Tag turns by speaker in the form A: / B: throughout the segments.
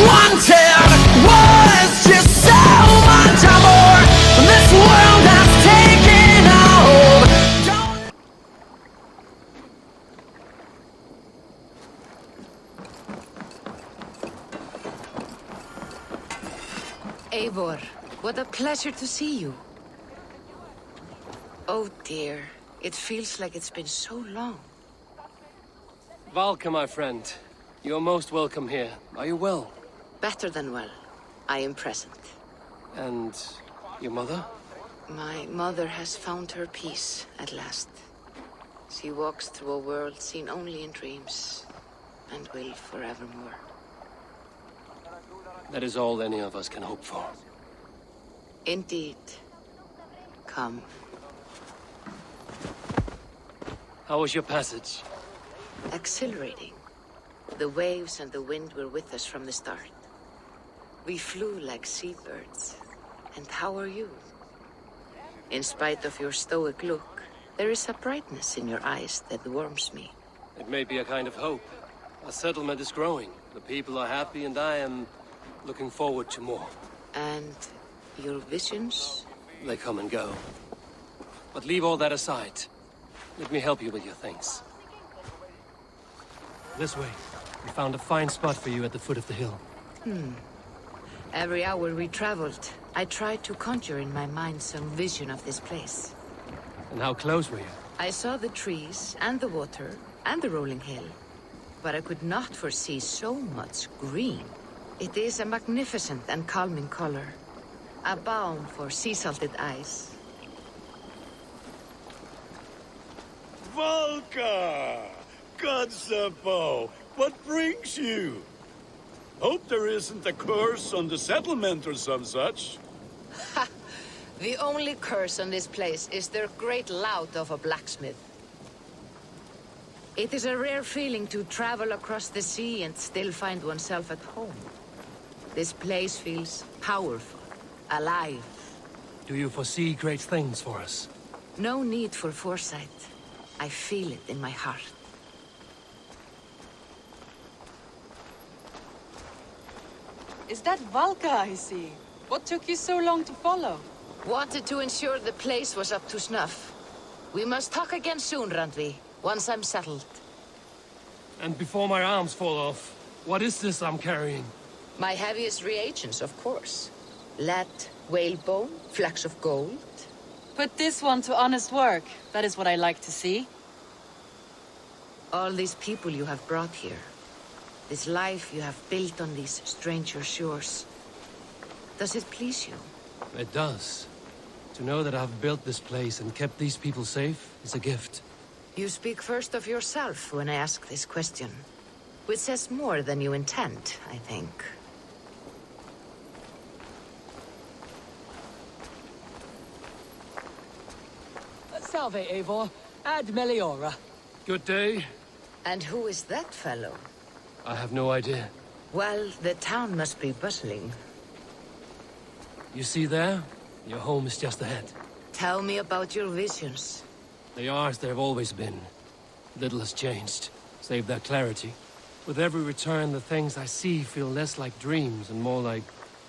A: wanted was just so much more. This world has taken a hold.
B: Eivor, what a pleasure to see you. Oh dear, it feels like it's been so long.
C: Valka, my friend. You're most welcome here. Are you well?
B: Better than well. I am present.
C: And your mother?
B: My mother has found her peace at last. She walks through a world seen only in dreams, and will forevermore.
C: That is all any of us can hope for.
B: Indeed. Come.
C: How was your passage?
B: Exhilarating. The waves and the wind were with us from the start. We flew like seabirds. And how are you? In spite of your stoic look, there is a brightness in your eyes that warms me.
C: It may be a kind of hope. Our settlement is growing. The people are happy and I am looking forward to more.
B: And your visions?
C: They come and go. But leave all that aside. Let me help you with your things. This way. We found a fine spot for you at the foot of the hill.
B: Every hour we traveled, I tried to conjure in my mind some vision of this place.
C: And how close were you?
B: I saw the trees, and the water, and the rolling hill. But I could not foresee so much green. It is a magnificent and calming color. A balm for sea-salted eyes.
D: Valka! Godsapo! What brings you? Hope there isn't a curse on the settlement or some such.
B: Ha! The only curse on this place is their great lout of a blacksmith. It is a rare feeling to travel across the sea and still find oneself at home. This place feels powerful, alive.
C: Do you foresee great things for us?
B: No need for foresight. I feel it in my heart.
E: Is that Valka I see? What took you so long to follow?
B: Wanted to ensure the place was up to snuff. We must talk again soon, Randvi, once I'm settled.
C: And before my arms fall off, what is this I'm carrying?
B: My heaviest reagents, of course. Lead, whalebone, flecks of gold.
E: Put this one to honest work. That is what I like to see.
B: All these people you have brought here. This life you have built on these stranger shores. Does it please you?
C: It does. To know that I've built this place and kept these people safe is a gift.
B: You speak first of yourself when I ask this question. Which says more than you intend, I think.
F: Salve, Eivor. Ad Meliora.
C: Good day.
B: And who is that fellow?
C: I have no idea.
B: Well, the town must be bustling.
C: You see there? Your home is just ahead.
B: Tell me about your visions.
C: They are as they've always been. Little has changed, save their clarity. With every return, the things I see feel less like dreams and more like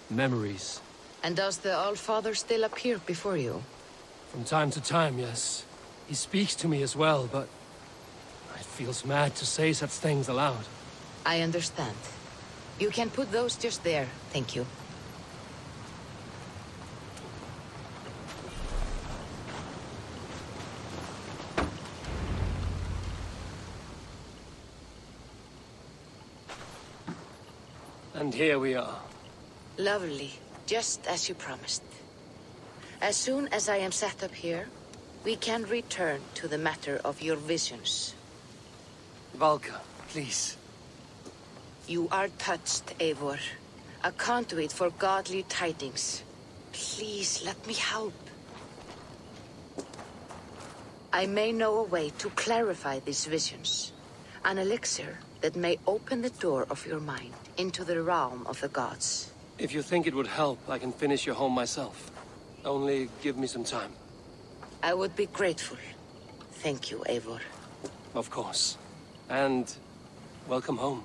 C: memories.
B: And does the All-Father still appear before you?
C: From time to time, yes. He speaks to me as well, but it feels mad to say such things aloud.
B: I understand. You can put those just there, thank you.
C: And here we are.
B: Lovely, just as you promised. As soon as I am set up here, we can return to the matter of your visions.
C: Valka, please.
B: You are touched, Eivor. A conduit for godly tidings. Please, let me help. I may know a way to clarify these visions. An elixir that may open the door of your mind into the realm of the gods.
C: If you think it would help, I can finish your home myself. Only give me some time.
B: I would be grateful. Thank you, Eivor.
C: Of course. And welcome home.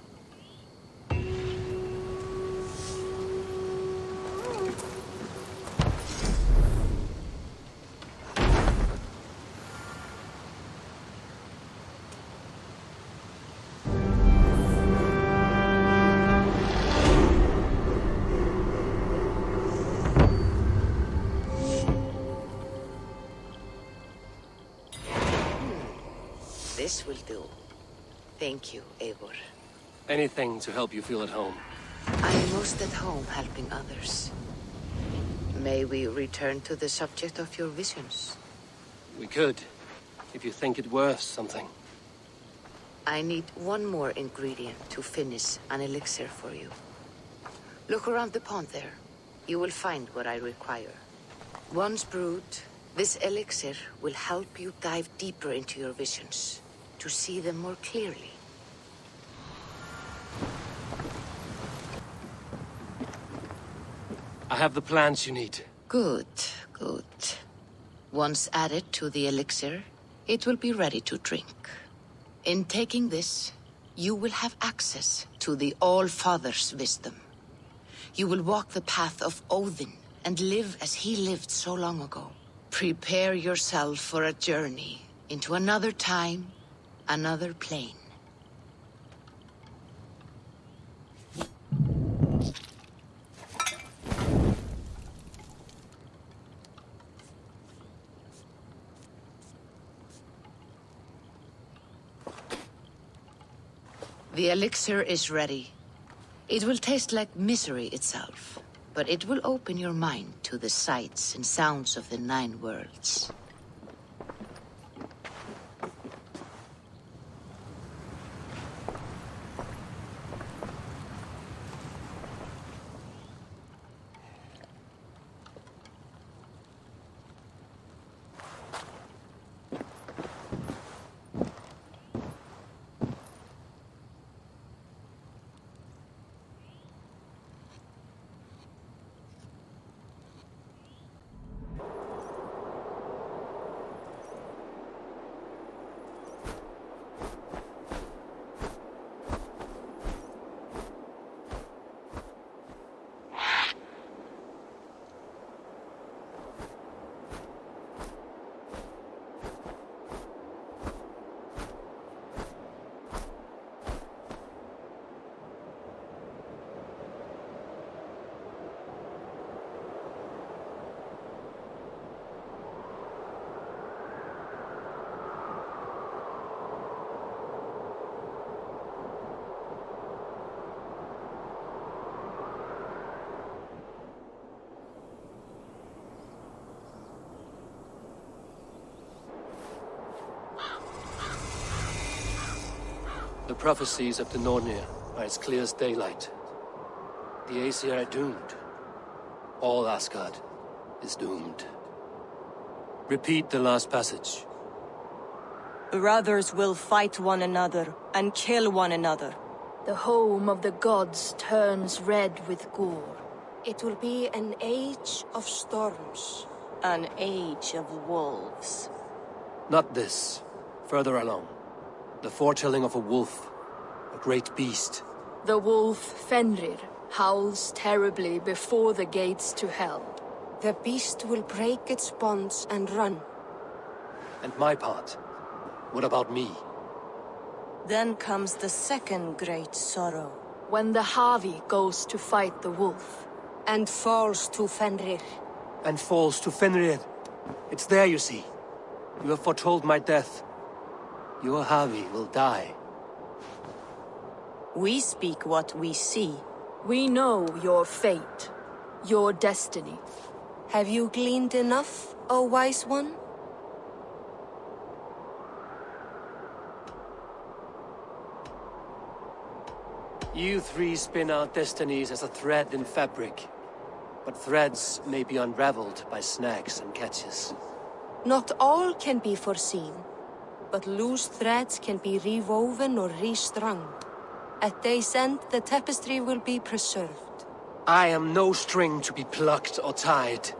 B: This will do. Thank you, Eivor.
C: Anything to help you feel at home.
B: I am most at home helping others. May we return to the subject of your visions?
C: We could, if you think it worth something.
B: I need one more ingredient to finish an elixir for you. Look around the pond there. You will find what I require. Once brewed, this elixir will help you dive deeper into your visions, to see them more clearly.
C: I have the plants you need.
B: Good, good. Once added to the elixir, it will be ready to drink. In taking this, you will have access to the All-Father's wisdom. You will walk the path of Odin and live as he lived so long ago. Prepare yourself for a journey into another time, another plane. The elixir is ready. It will taste like misery itself, but it will open your mind to the sights and sounds of the 9 worlds.
C: The prophecies of the Nornir are as clear as daylight. The Aesir are doomed. All Asgard is doomed. Repeat the last passage.
G: Brothers will fight one another and kill one another.
H: The home of the gods turns red with gore.
I: It will be an age of storms.
G: An age of wolves.
C: Not this. Further along. The foretelling of a wolf. A great beast.
H: The wolf Fenrir howls terribly before the gates to hell.
I: The beast will break its bonds and run.
C: And my part? What about me?
G: Then comes the second great sorrow.
H: When the Havi goes to fight the wolf.
I: And falls to Fenrir.
C: And falls to Fenrir. It's there, you see. You have foretold my death. Your Havi will die.
G: We speak what we see.
H: We know your fate, your destiny.
I: Have you gleaned enough, O wise one?
C: You 3 spin our destinies as a thread in fabric. But threads may be unraveled by snags and catches.
I: Not all can be foreseen, but loose threads can be rewoven or restrung. At day's end, the tapestry will be preserved.
C: I am no string to be plucked or tied.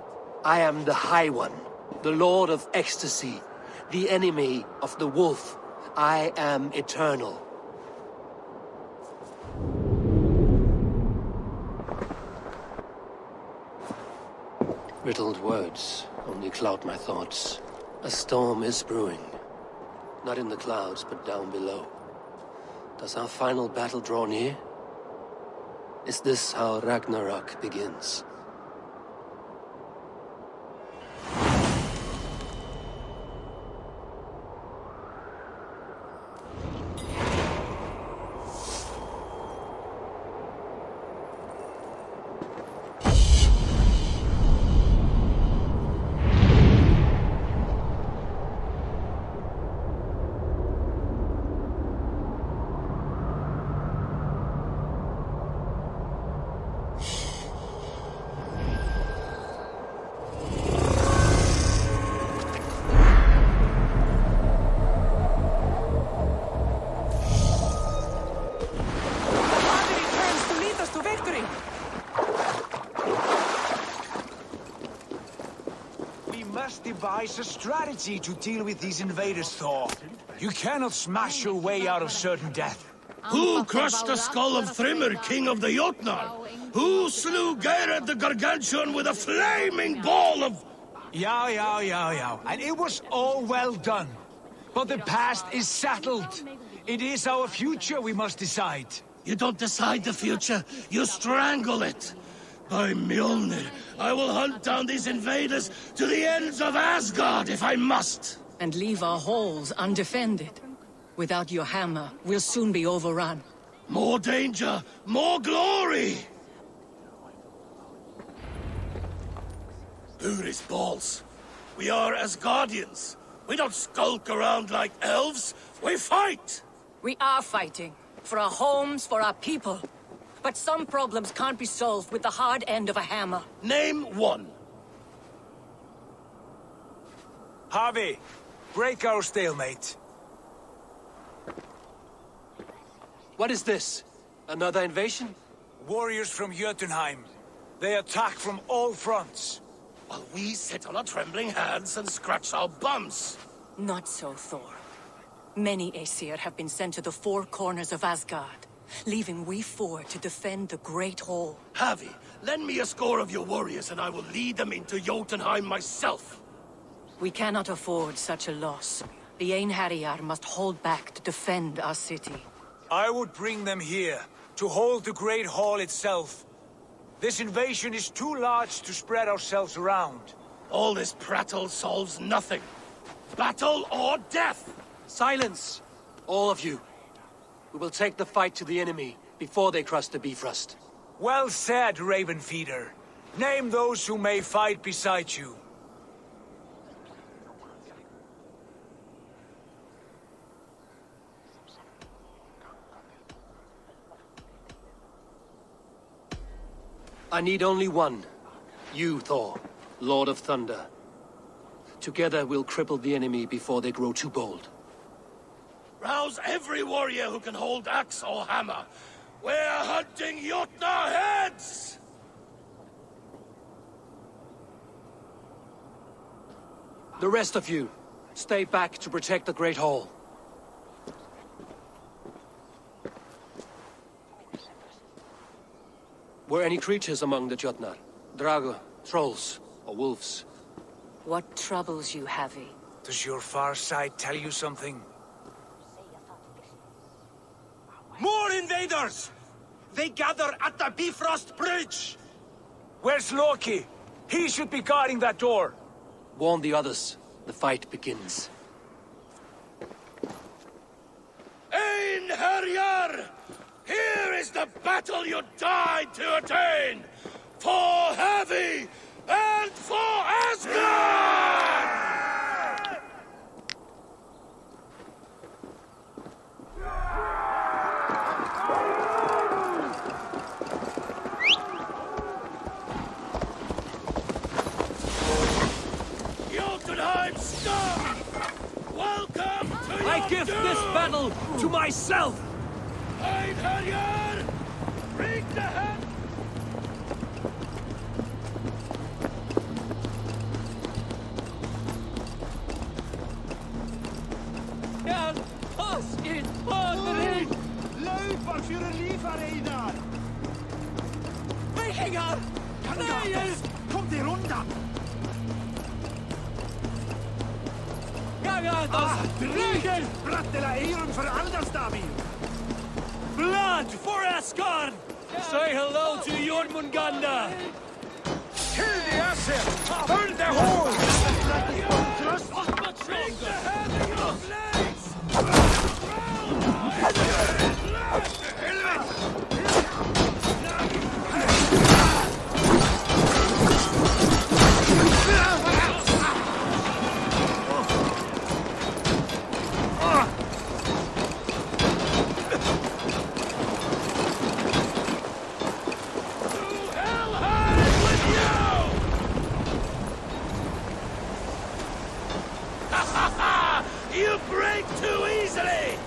C: I am the High One, the Lord of Ecstasy, the enemy of the wolf. I am eternal. Riddled words only cloud my thoughts. A storm is brewing. Not in the clouds, but down below. Does our final battle draw near? Is this how Ragnarok begins?
J: devise a strategy to deal with these invaders, Thor. You cannot smash your way out of certain death.
C: Who crushed the skull of Thrymr, king of the Jotnar? Who slew Geirad the Gargantuan with a flaming ball of...
J: Yow. And it was all well done. But the past is settled. It is our future we must decide.
C: You don't decide the future, you strangle it. By Mjolnir, I will hunt down these invaders to the ends of Asgard if I must.
F: And leave our halls undefended. Without your hammer, we'll soon be overrun.
C: More danger, more glory! Uri's balls. We are Asgardians. We don't skulk around like elves. We fight!
F: We are fighting. For our homes, for our people. But some problems can't be solved with the hard end of a hammer.
C: Name one.
J: Harvey, break our stalemate.
C: What is this? Another invasion?
J: Warriors from Jotunheim. They attack from all fronts.
C: While we sit on our trembling hands and scratch our bums.
F: Not so, Thor. Many Aesir have been sent to the four corners of Asgard, leaving we four to defend the Great Hall.
C: Havi, lend me a score of your warriors and I will lead them into Jotunheim myself.
F: We cannot afford such a loss. The Einherjar must hold back to defend our city.
J: I would bring them here, to hold the Great Hall itself. This invasion is too large to spread ourselves around.
C: All this prattle solves nothing. Battle or death! Silence! All of you. We will take the fight to the enemy before they cross the Bifrost.
J: Well said, Ravenfeeder. Name those who may fight beside you.
C: I need only one. You, Thor, Lord of Thunder. Together we'll cripple the enemy before they grow too bold. Rouse every warrior who can hold axe or hammer. We're hunting Jotnar heads! The rest of you, stay back to protect the Great Hall. Were any creatures among the Jotnar? Drago, trolls, or wolves?
F: What troubles you, Havi?
J: Does your far side tell you something?
K: More invaders! They gather at the Bifrost Bridge!
J: Where's Loki? He should be guarding that door.
C: Warn the others. The fight begins. Einherjar! Here is the battle you died to attain! For Havi and for Asgard! Jotunheim scum! Welcome to
K: I give this battle to myself!
C: Einherjar! Bring the hand!
K: Hjälp oss in Odin!
A: Laupa fyrir lífareinar!
K: Vikingar! Nej!
A: Kom þér undan!
K: Jagat oss! Ryggen!
A: Brattela eyrum för Aldarstafi!
K: Blood for Asgard! Say hello to Jormungandr!
J: Kill the Aesir! Burn their halls!
C: Bring the hand of your blades! You break too easily!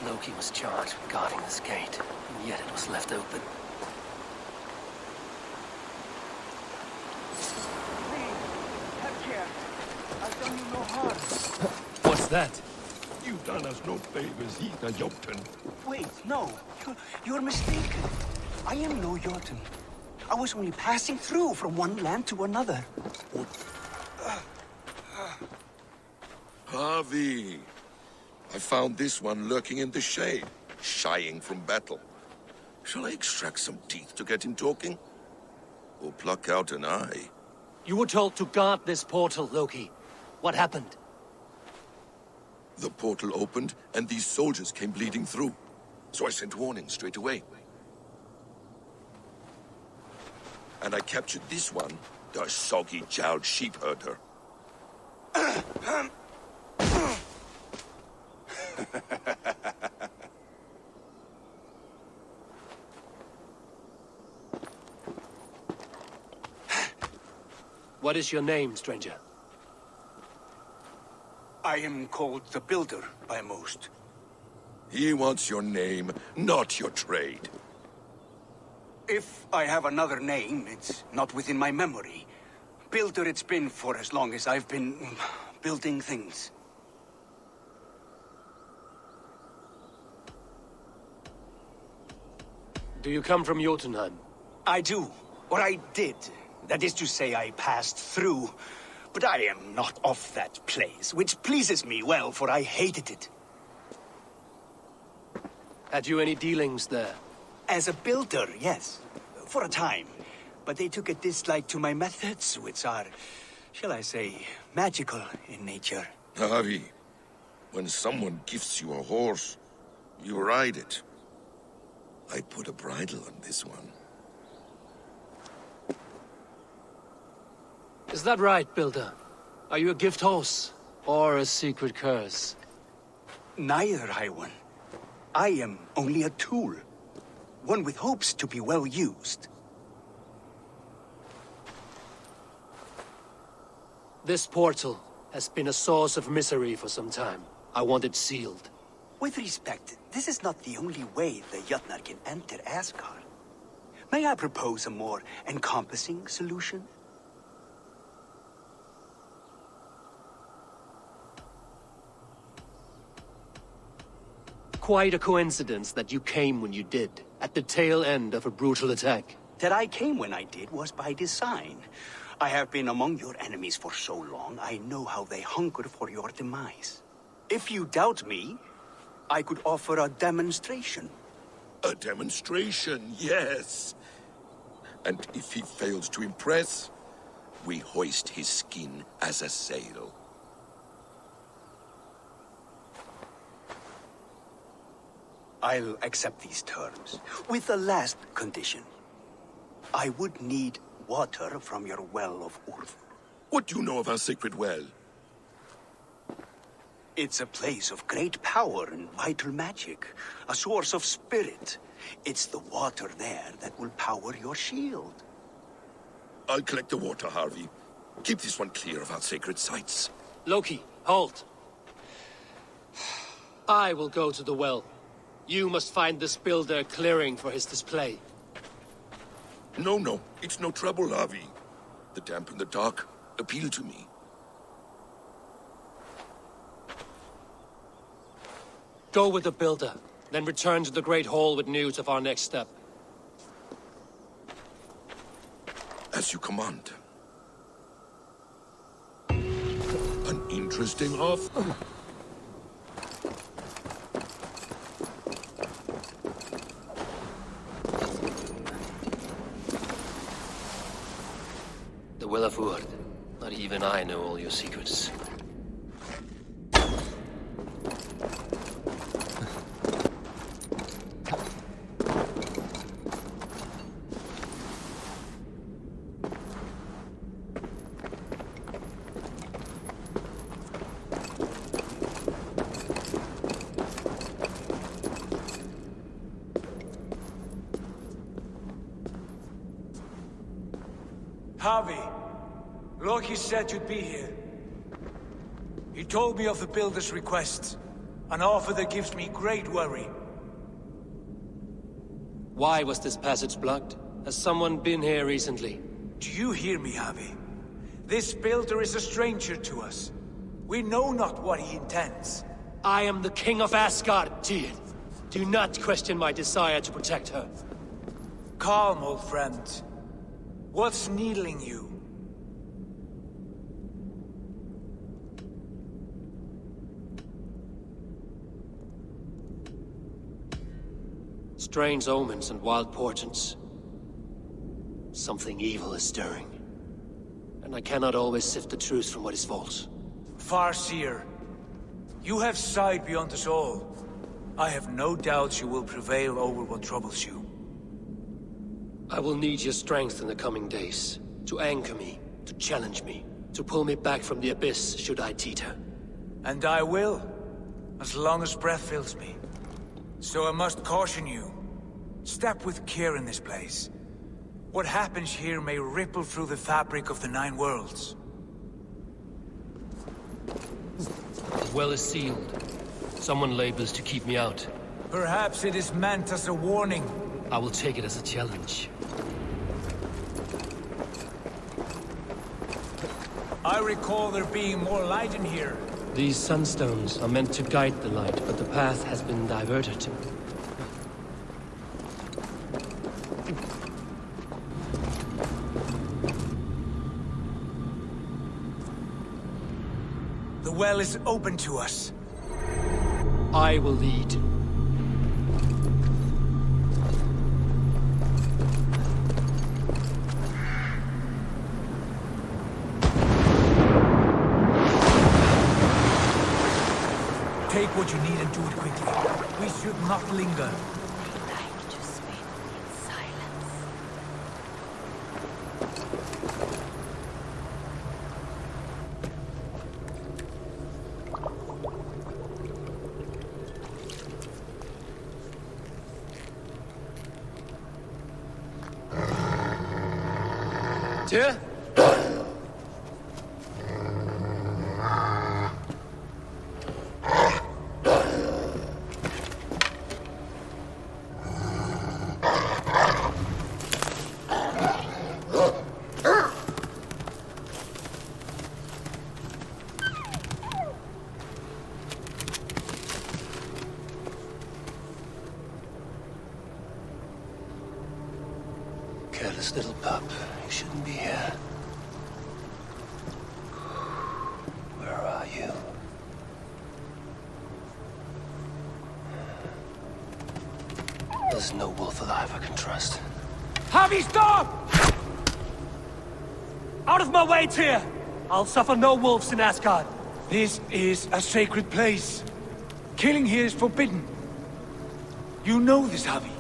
C: Loki was charged with guarding this gate, and yet it was left open. What's that?
L: You done us no favors either, Jotun.
K: Wait, no. You're mistaken. I am no Jotun. I was only passing through from one land to another.
L: Harvey. I found this one lurking in the shade, shying from battle. Shall I extract some teeth to get him talking? Or pluck out an eye?
C: You were told to guard this portal, Loki. What happened?
L: The portal opened, and these soldiers came bleeding through. So I sent warning straight away. And I captured this one, the soggy-jowled sheep herder.
C: What is your name, stranger?
K: I am called the Builder by most.
L: He wants your name, not your trade.
K: If I have another name, it's not within my memory. Builder it's been for as long as I've been building things.
C: Do you come from Jotunheim?
K: I do. Or I did. That is to say, I passed through. But I am not of that place, which pleases me well, for I hated it.
C: Had you any dealings there?
K: As a builder, yes. For a time. But they took a dislike to my methods, which are, shall I say, magical in nature.
L: Harvey, when someone gifts you a horse, you ride it. I put a bridle on this one.
C: Is that right, Builder? Are you a gift horse, or a secret curse?
K: Neither, High One. I am only a tool. One with hopes to be well used.
C: This portal has been a source of misery for some time. I want it sealed.
K: With respect, this is not the only way the Jötnar can enter Asgard. May I propose a more encompassing solution?
C: Quite a coincidence that you came when you did, at the tail end of a brutal attack.
K: That I came when I did was by design. I have been among your enemies for so long, I know how they hungered for your demise. If you doubt me, I could offer a demonstration.
L: A demonstration, yes. And if he fails to impress, we hoist his skin as a sail.
K: I'll accept these terms, with the last condition. I would need water from your well of Urth.
L: What do you know of our sacred well?
K: It's a place of great power and vital magic, a source of spirit. It's the water there that will power your shield.
L: I'll collect the water, Harvey. Keep this one clear of our sacred sites.
C: Loki, halt! I will go to the well. You must find this builder clearing for his display.
L: No, it's no trouble, Harvey. The damp and the dark appeal to me.
C: Go with the builder, then return to the Great Hall with news of our next step.
L: As you command. An interesting offer.
C: The Will of Urd. Not even I know all your secrets.
J: Javi, Lokis said you'd be here. He told me of the Builder's request, an offer that gives me great worry.
C: Why was this passage blocked? Has someone been here recently?
J: Do you hear me, Javi? This Builder is a stranger to us. We know not what he intends.
C: I am the King of Asgard, Tyr. Do not question my desire to protect her.
J: Calm, old friend. What's needling you?
C: Strange omens and wild portents. Something evil is stirring. And I cannot always sift the truth from what is false.
J: Farseer, you have sight beyond us all. I have no doubts you will prevail over what troubles you.
C: I will need your strength in the coming days. To anchor me, to challenge me, to pull me back from the abyss should I teeter.
J: And I will, as long as breath fills me. So I must caution you. Step with care in this place. What happens here may ripple through the fabric of the Nine Worlds.
C: The well is sealed. Someone labors to keep me out.
J: Perhaps it is meant as a warning.
C: I will take it as a challenge.
J: I recall there being more light in here.
C: These sunstones are meant to guide the light, but the path has been diverted.
J: The well is open to us.
C: I will lead.
J: Take what you need and do it quickly. We should not linger.
C: Tyr? Careless little pup. You shouldn't be here. Where are you? There's no wolf alive I can trust.
J: Javi, stop!
C: Out of my way, Tyr! I'll suffer no wolves in Asgard.
J: This is a sacred place. Killing here is forbidden. You know this, Javi.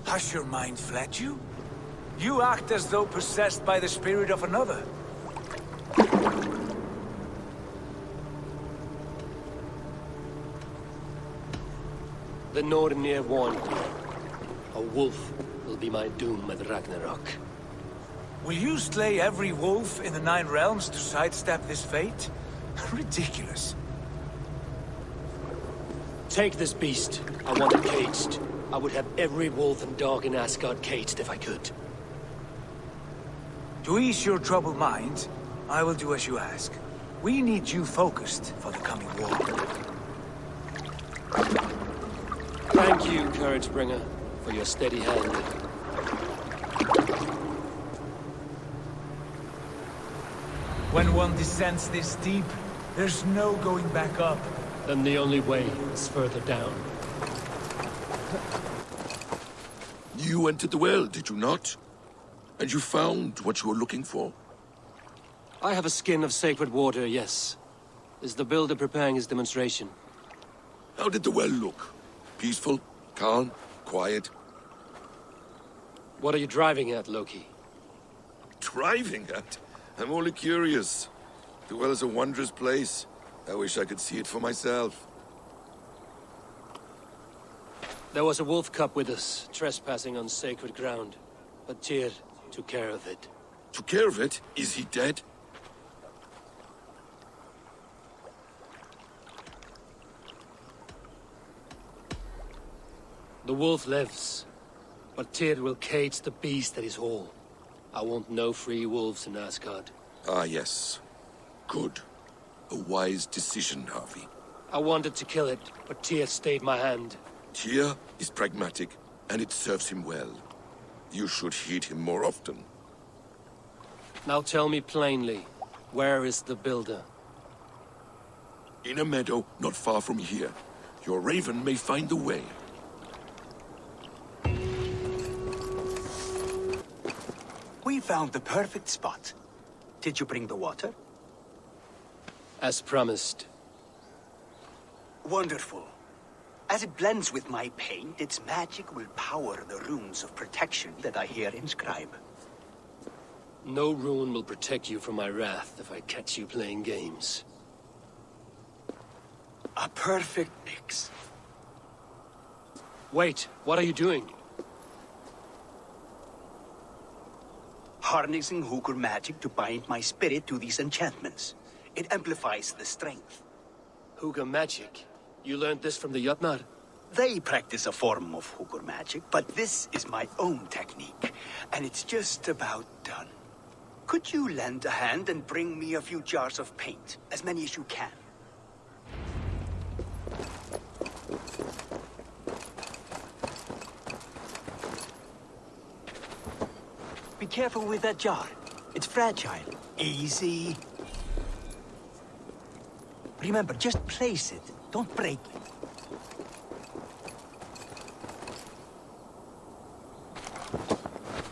J: Has your mind fled you? You act as though possessed by the spirit of another.
C: The Nornir warned me. A wolf will be my doom at Ragnarok.
J: Will you slay every wolf in the Nine Realms to sidestep this fate? Ridiculous.
C: Take this beast. I want it caged. I would have every wolf and dog in Asgard caged if I could.
J: To ease your troubled mind, I will do as you ask. We need you focused for the coming war.
C: Thank you, Couragebringer, for your steady hand.
J: When one descends this deep, there's no going back up.
C: Then the only way is further down.
L: You entered the well, did you not? And you found what you were looking for?
C: I have a skin of sacred water, yes. Is the builder preparing his demonstration?
L: How did the well look? Peaceful? Calm? Quiet?
C: What are you driving at, Loki?
L: Driving at? I'm only curious. The well is a wondrous place. I wish I could see it for myself.
C: There was a wolf cub with us, trespassing on sacred ground. But Tyr took care of it.
L: Took care of it? Is he dead?
C: The wolf lives, but Tyr will cage the beast at his hall. I want no free wolves in Asgard.
L: Ah, yes. Good. A wise decision, Harvey.
C: I wanted to kill it, but Tyr stayed my hand.
L: Tyr is pragmatic, and it serves him well. You should heed him more often.
C: Now tell me plainly, where is the builder?
L: In a meadow not far from here. Your raven may find the way.
K: We found the perfect spot. Did you bring the water?
C: As promised.
K: Wonderful. As it blends with my paint, its magic will power the runes of protection that I here inscribe.
C: No rune will protect you from my wrath if I catch you playing games.
K: A perfect mix.
C: Wait, what are you doing?
K: Harnessing Hooker magic to bind my spirit to these enchantments. It amplifies the strength.
C: Hooker magic? You learned this from the Jotnar?
K: They practice a form of Hooker magic, but this is my own technique, and it's just about done. Could you lend a hand and bring me a few jars of paint? As many as you can. Be careful with that jar. It's fragile. Easy. Remember, just place it. Don't break it.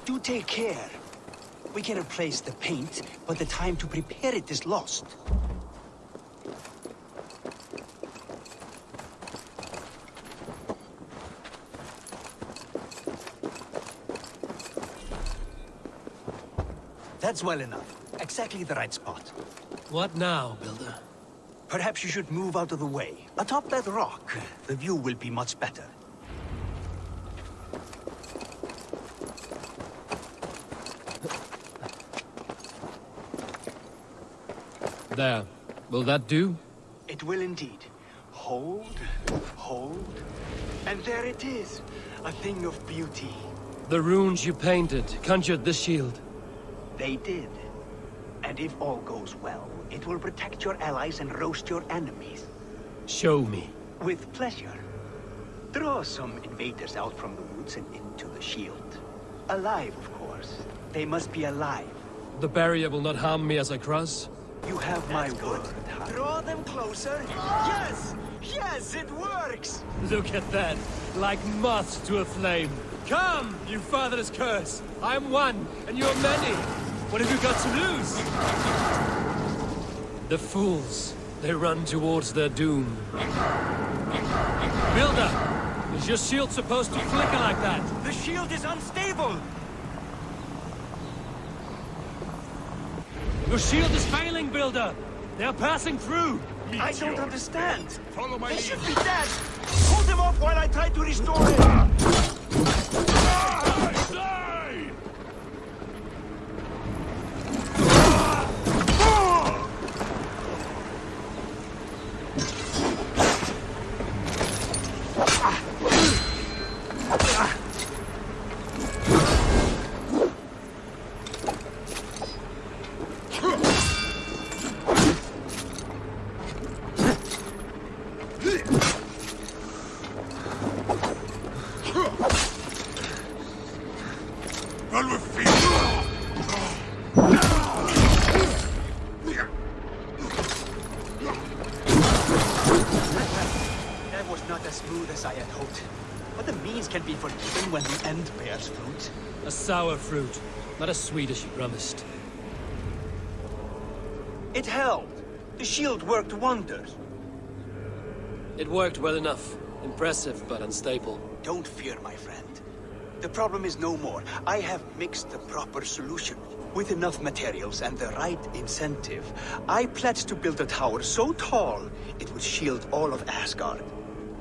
K: Do take care. We can replace the paint, but the time to prepare it is lost. That's well enough. Exactly the right spot.
C: What now, Builder?
K: Perhaps you should move out of the way. Atop that rock, the view will be much better.
C: There. Will that do?
K: It will indeed. Hold, hold, and there it is. A thing of beauty.
C: The runes you painted conjured this shield.
K: They did. And if all goes well, it will protect your allies and roast your enemies.
C: Show me.
K: With pleasure. Draw some invaders out from the woods and into the shield. Alive, of course. They must be alive.
C: The barrier will not harm me as I cross?
K: You have my word. Draw them closer. Yes! Yes, it works!
C: Look at that. Like moths to a flame. Come, you fatherless curse. I am one, and you are many. What have you got to lose? The fools. They run towards their doom. Builder! Is your shield supposed to flicker like that?
K: The shield is unstable!
C: Your shield is failing, Builder! They are passing through!
K: I don't understand.
D: Follow my
K: They
D: lead.
K: should be dead! Hold them off while I try to restore it!
L: Run with feet!
K: That was not as smooth as I had hoped. But the means can be forgiven when the end bears fruit.
C: A sour fruit, not as sweet as you promised.
K: It held. The shield worked wonders.
C: It worked well enough. Impressive, but unstable.
K: Don't fear, my friend. The problem is no more. I have mixed the proper solution. With enough materials and the right incentive, I pledge to build a tower so tall, it would shield all of Asgard.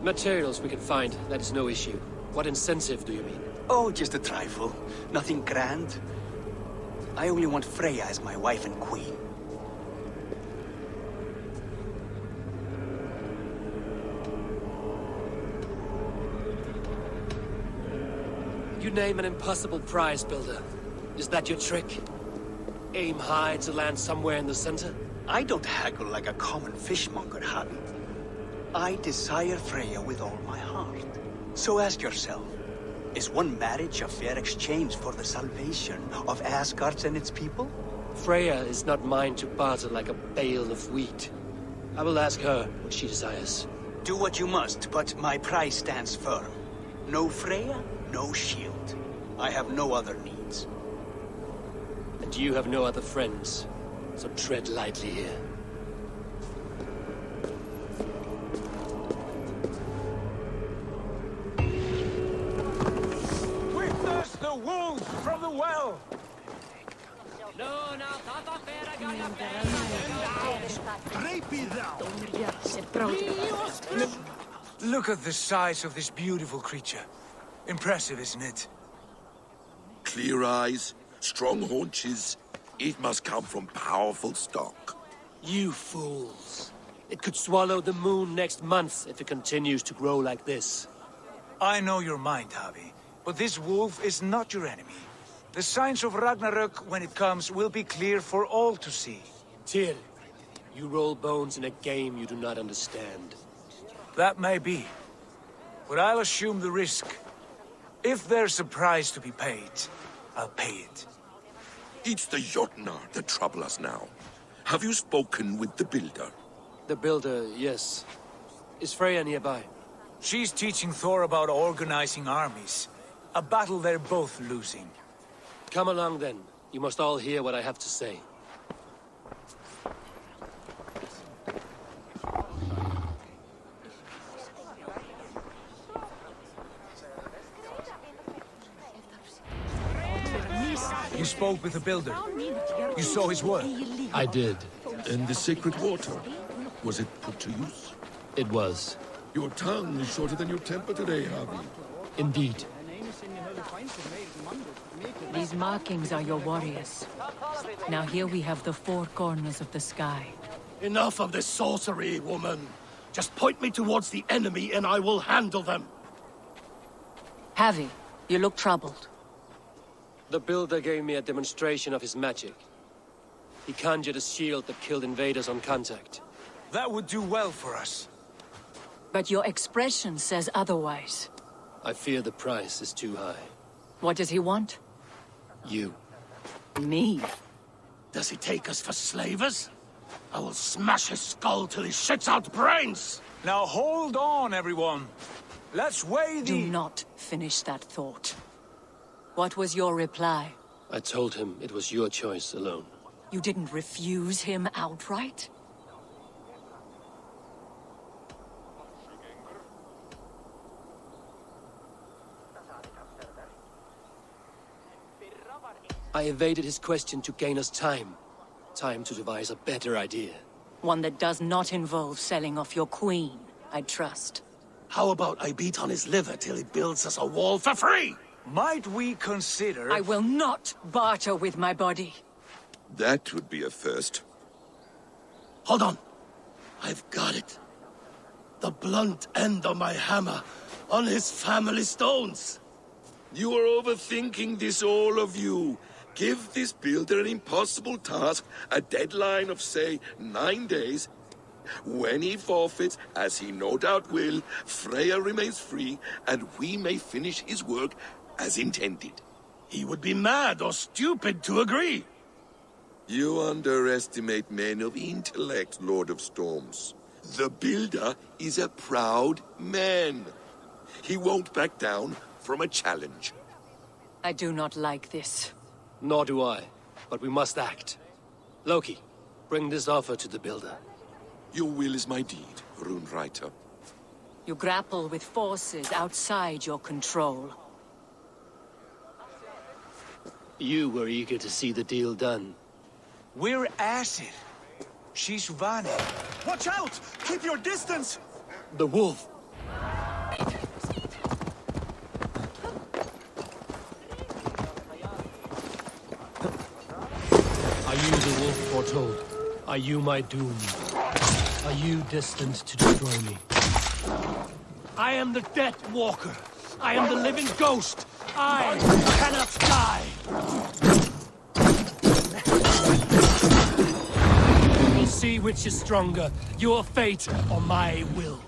C: Materials we can find, that is no issue. What incentive do you mean?
K: Oh, just a trifle. Nothing grand. I only want Freya as my wife and queen.
C: You name an impossible prize, Builder. Is that your trick? Aim high to land somewhere in the center?
K: I don't haggle like a common fishmonger, Harry. I desire Freya with all my heart. So ask yourself, is one marriage a fair exchange for the salvation of Asgard and its people?
C: Freya is not mine to barter like a bale of wheat. I will ask her what she desires.
K: Do what you must, but my price stands firm. No Freya, no shield. I have no other needs.
C: And you have no other friends, so tread lightly here.
J: Witness the wolves from the well! Look at the size of this beautiful creature. Impressive, isn't it?
L: Clear eyes, strong haunches. It must come from powerful stock.
C: You fools. It could swallow the moon next month if it continues to grow like this.
J: I know your mind, Javi, but this wolf is not your enemy. The signs of Ragnarök, when it comes, will be clear for all to see.
C: Tyr, you roll bones in a game you do not understand.
J: That may be, but I'll assume the risk. If there's a price to be paid, I'll pay it.
L: It's the Jotnar that trouble us now. Have you spoken with the Builder?
C: The Builder, yes. Is Freya nearby?
J: She's teaching Thor about organizing armies. A battle they're both losing.
C: Come along then. You must all hear what I have to say.
J: You spoke with the Builder. You saw his work.
M: I did.
L: And the sacred water, was it put to use?
M: It was.
L: Your tongue is shorter than your temper today, Harvey.
M: Indeed.
F: These markings are your warriors. Now here we have the four corners of the sky.
N: Enough of this sorcery, woman. Just point me towards the enemy and I will handle them.
F: Javi, you look troubled.
C: The Builder gave me a demonstration of his magic. He conjured a shield that killed invaders on contact.
J: That would do well for us.
F: But your expression says otherwise.
C: I fear the price is too high.
F: What does he want?
C: You.
F: Me?
N: Does he take us for slavers? I will smash his skull till he shits out brains!
J: Now hold on, everyone. Let's weigh the...
F: Do not finish that thought. What was your reply?
C: I told him it was your choice alone.
F: You didn't refuse him outright?
C: I evaded his question to gain us time. Time to devise a better idea.
F: One that does not involve selling off your queen, I trust.
N: How about I beat on his liver till he builds us a wall for free?
J: Might we consider...
F: I will not barter with my body.
L: That would be a first.
N: Hold on. I've got it. The blunt end of my hammer on his family stones.
L: You are overthinking this, all of you. Give this Builder an impossible task, a deadline of, say, 9 days. When he forfeits, as he no doubt will, Freya remains free, and we may finish his work as intended.
N: He would be mad or stupid to agree.
L: You underestimate men of intellect, Lord of Storms. The Builder is a proud man. He won't back down from a challenge.
F: I do not like this.
C: Nor do I, but we must act. Loki, bring this offer to the Builder.
L: Your will is my deed, Rune Writer.
F: You grapple with forces outside your control.
C: You were eager to see the deal done.
J: We're Aesir. She's Vani.
O: Watch out! Keep your distance!
C: The wolf!
M: Are you the wolf foretold? Are you my doom? Are you destined to destroy me? I am the Death Walker. I am the living ghost. I cannot die. We'll see which is stronger, your fate or my will.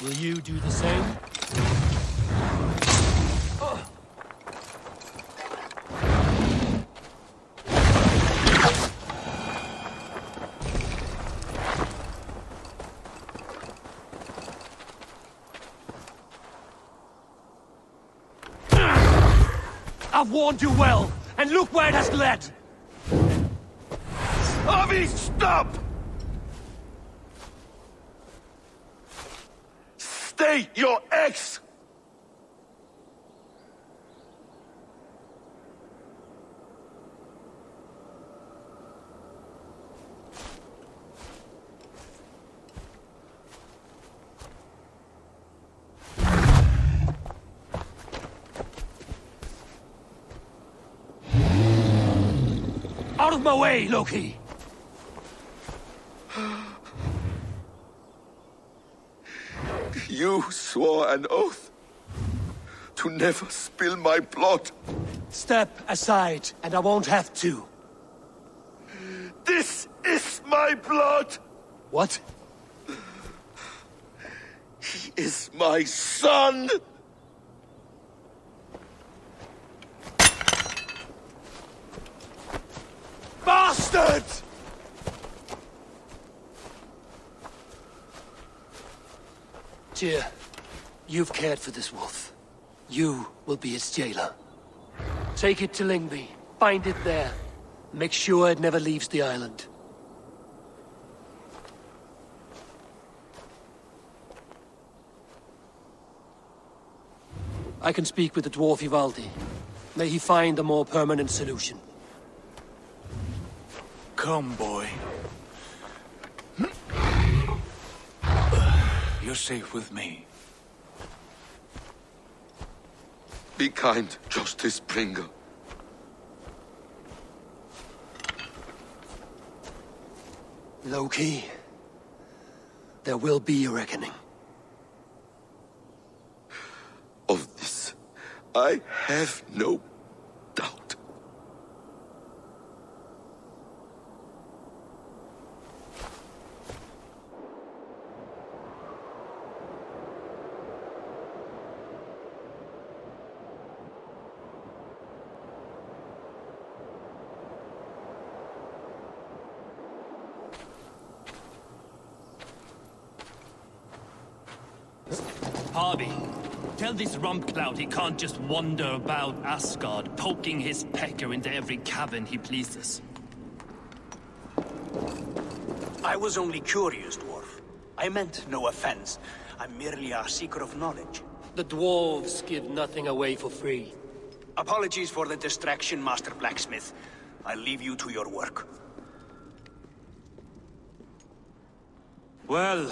M: Will you do the same? I've warned you well, and look where it has led!
L: Avi, stop! Stay your ex!
M: Out of my way, Loki!
L: You swore an oath to never spill my blood.
M: Step aside, and I won't have to.
L: This is my blood!
M: What?
L: He is my son! dead!
C: Tyr, you've cared for this wolf. You will be its jailer. Take it to Lingby. Find it there. Make sure it never leaves the island. I can speak with the dwarf Ivaldi. May he find a more permanent solution.
J: Come, boy. You're safe with me.
L: Be kind, Justice Bringer.
C: Loki, there will be a reckoning.
L: Of this, I have no doubt.
P: Harvey, tell this Rumpcloud he can't just wander about Asgard, poking his pecker into every cavern he pleases.
K: I was only curious, dwarf. I meant no offense. I'm merely a seeker of knowledge.
C: The dwarves give nothing away for free.
K: Apologies for the distraction, Master Blacksmith. I'll leave you to your work.
P: Well,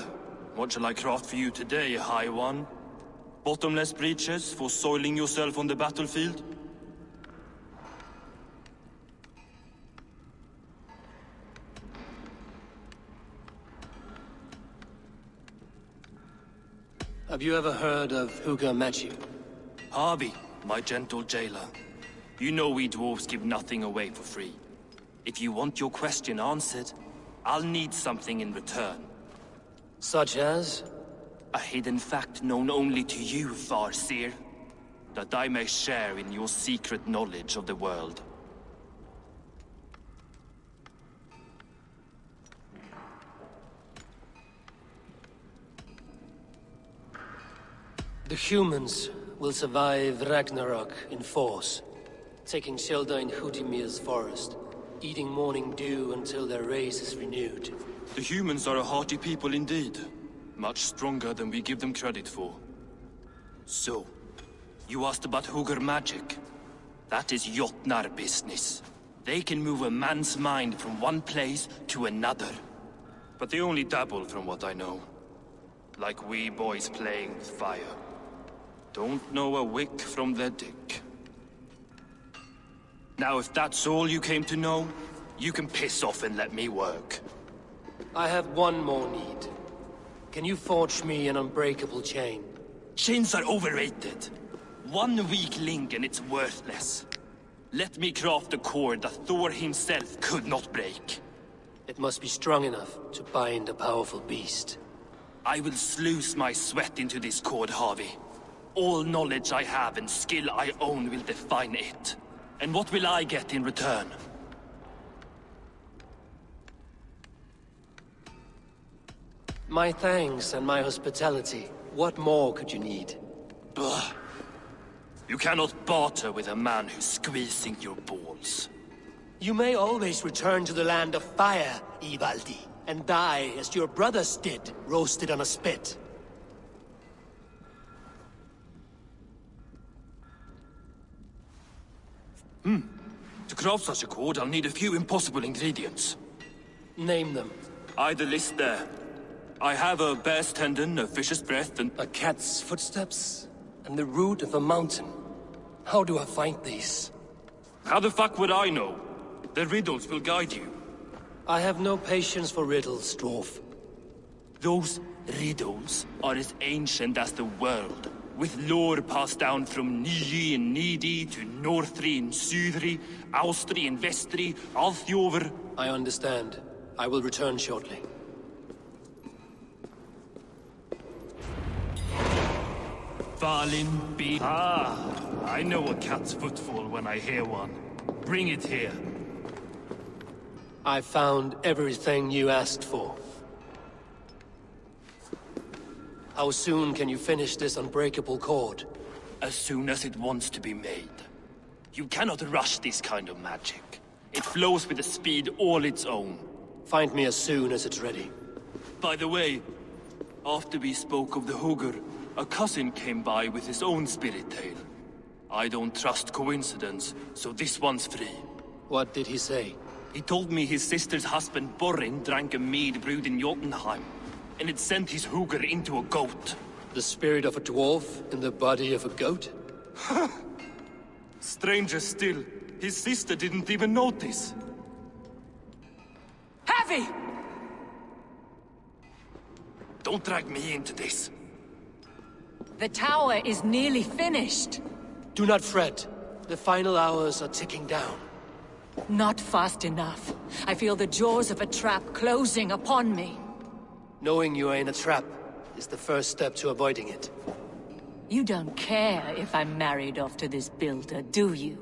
P: what shall I craft for you today, High One? Bottomless breeches for soiling yourself on the battlefield?
C: Have you ever heard of Huga Matthew?
P: Harvey, my gentle jailer. You know we dwarves give nothing away for free. If you want your question answered, I'll need something in return.
C: Such as?
P: A hidden fact known only to you, Farseer. That I may share in your secret knowledge of the world.
C: The humans will survive Ragnarok in force, taking shelter in Hutimir's forest, eating morning dew until their race is renewed.
P: The humans are a hearty people indeed. Much stronger than we give them credit for. So, you asked about Hugr magic. That is Jotnar business. They can move a man's mind from one place to another. But they only dabble from what I know. Like wee boys playing with fire. Don't know a wick from their dick. Now if that's all you came to know, you can piss off and let me work.
C: I have one more need. Can you forge me an unbreakable chain?
P: Chains are overrated. One weak link and it's worthless. Let me craft a cord that Thor himself could not break.
C: It must be strong enough to bind a powerful beast.
P: I will sluice my sweat into this cord, Harvey. All knowledge I have and skill I own will define it. And what will I get in return?
C: My thanks and my hospitality. What more could you need?
P: Blah. You cannot barter with a man who's squeezing your balls.
C: You may always return to the land of fire, Ivaldi, and die as your brothers did, roasted on a spit.
P: To craft such a cord, I'll need a few impossible ingredients.
C: Name them.
P: The list there. I have a bear's tendon, a fish's breath, and...
C: A cat's footsteps, and the root of a mountain. How do I find these?
P: How the fuck would I know? The riddles will guide you.
C: I have no patience for riddles, dwarf.
P: Those riddles are as ancient as the world, with lore passed down from Niji and Nidi to Northri and Sudri, Austri and Vestri, Althjover.
C: I understand. I will return shortly.
P: Valin be... I know a cat's footfall when I hear one. Bring it here.
C: I found everything you asked for. How soon can you finish this unbreakable cord?
P: As soon as it wants to be made. You cannot rush this kind of magic. It flows with a speed all its own.
C: Find me as soon as it's ready.
P: By the way, after we spoke of the Hugr, a cousin came by with his own spirit tale. I don't trust coincidence, so this one's free.
C: What did he say?
P: He told me his sister's husband Borin drank a mead brewed in Jotunheim, and it sent his Hugr into a goat.
C: The spirit of a dwarf in the body of a goat?
P: Stranger still, his sister didn't even notice.
F: Heavy!
P: Don't drag me into this.
F: The tower is nearly finished.
C: Do not fret. The final hours are ticking down.
F: Not fast enough. I feel the jaws of a trap closing upon me.
C: Knowing you are in a trap is the first step to avoiding it.
F: You don't care if I'm married off to this builder, do you?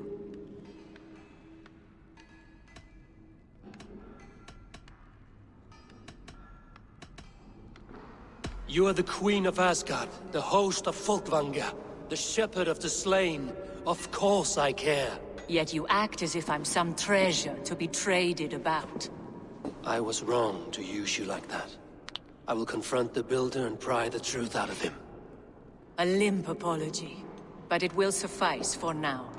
C: You are the Queen of Asgard, the host of Folkvanga, the shepherd of the slain. Of course I care.
F: Yet you act as if I'm some treasure to be traded about.
C: I was wrong to use you like that. I will confront the builder and pry the truth out of him.
F: A limp apology, but it will suffice for now.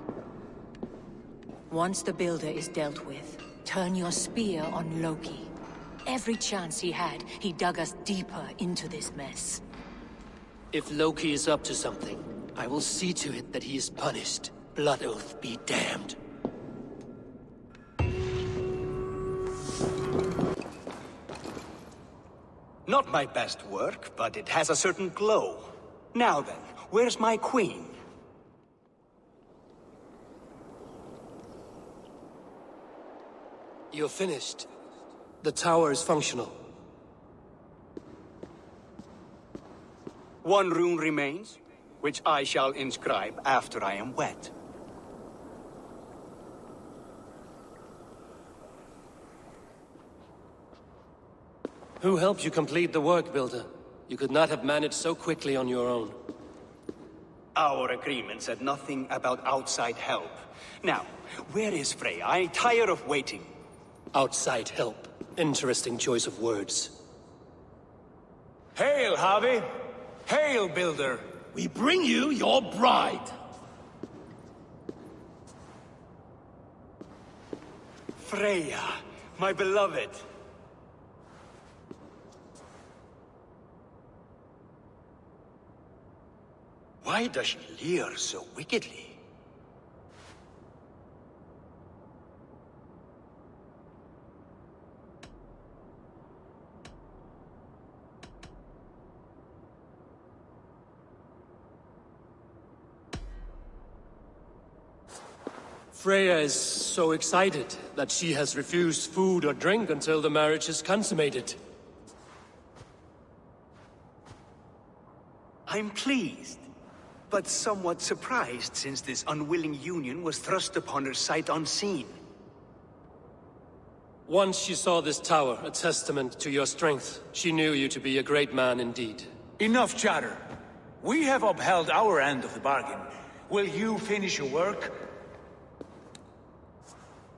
F: Once the builder is dealt with, turn your spear on Loki. Every chance he had, he dug us deeper into this mess.
C: If Loki is up to something, I will see to it that he is punished. Blood Oath be damned.
K: Not my best work, but it has a certain glow. Now then, where's my queen?
C: You're finished. The tower is functional.
K: One rune remains, which I shall inscribe after I am wed.
C: Who helped you complete the work, Builder? You could not have managed so quickly on your own.
K: Our agreement said nothing about outside help. Now, where is Freya? I'm tired of waiting.
C: Outside help. Interesting choice of words.
J: Hail, Harvey! Hail, Builder!
N: We bring you your bride!
K: Freya, my beloved. Why does she leer so wickedly?
C: Freya is so excited that she has refused food or drink until the marriage is consummated.
K: I'm pleased, but somewhat surprised since this unwilling union was thrust upon her sight unseen.
C: Once she saw this tower, a testament to your strength, she knew you to be a great man indeed.
J: Enough chatter. We have upheld our end of the bargain. Will you finish your work?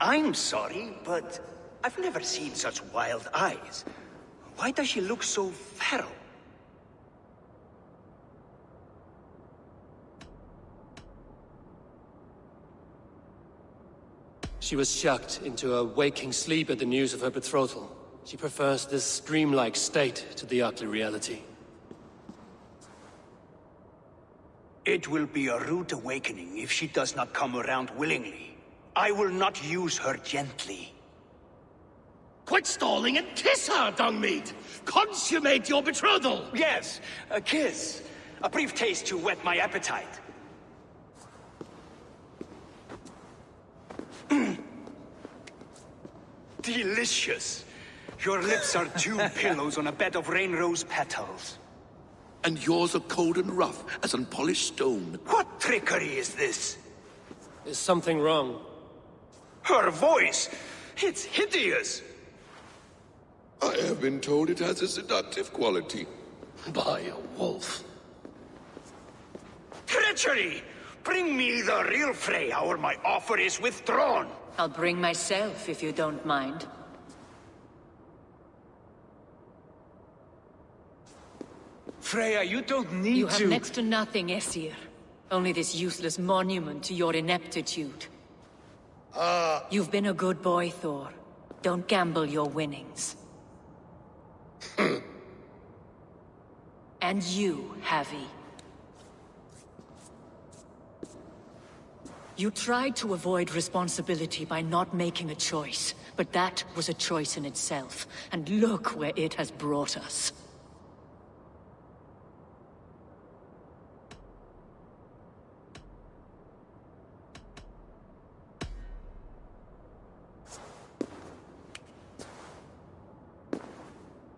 K: I'm sorry, but I've never seen such wild eyes. Why does she look so feral?
C: She was shocked into a waking sleep at the news of her betrothal. She prefers this dreamlike state to the ugly reality.
K: It will be a rude awakening if she does not come around willingly. I will not use her gently.
N: Quit stalling and kiss her, Dungmeat! Consummate your betrothal!
K: Yes, a kiss. A brief taste to whet my appetite. Delicious. Your lips are two pillows on a bed of rain rose petals.
L: And yours are cold and rough as unpolished stone.
K: What trickery is this?
C: Is something wrong?
K: Her voice! It's hideous!
L: I have been told it has a seductive quality.
N: By a wolf.
K: Treachery! Bring me the real Freya, or my offer is withdrawn!
F: I'll bring myself, if you don't mind.
J: Freya, you don't need
F: You
J: to...
F: have next to nothing, Aesir. Only this useless monument to your ineptitude. You've been a good boy, Thor. Don't gamble your winnings. And you, Havi. You tried to avoid responsibility by not making a choice, but that was a choice in itself, and look where it has brought us.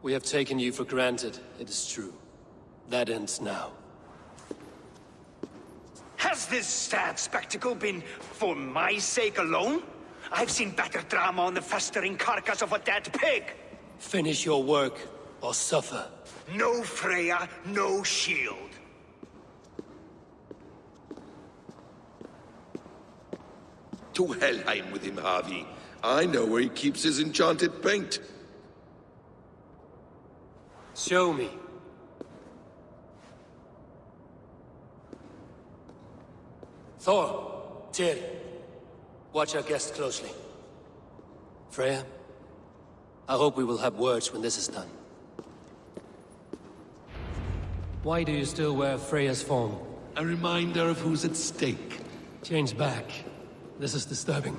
C: We have taken you for granted, it is true. That ends now.
K: Has this sad spectacle been for my sake alone? I've seen better drama on the festering carcass of a dead pig!
C: Finish your work, or suffer.
K: No Freya, no shield.
L: To Helheim with him, Havi. I know where he keeps his enchanted paint.
C: Show me. Thor, Tyr, watch our guest closely. Freya, I hope we will have words when this is done.
M: Why do you still wear Freya's form?
L: A reminder of who's at stake.
M: Change back. This is disturbing.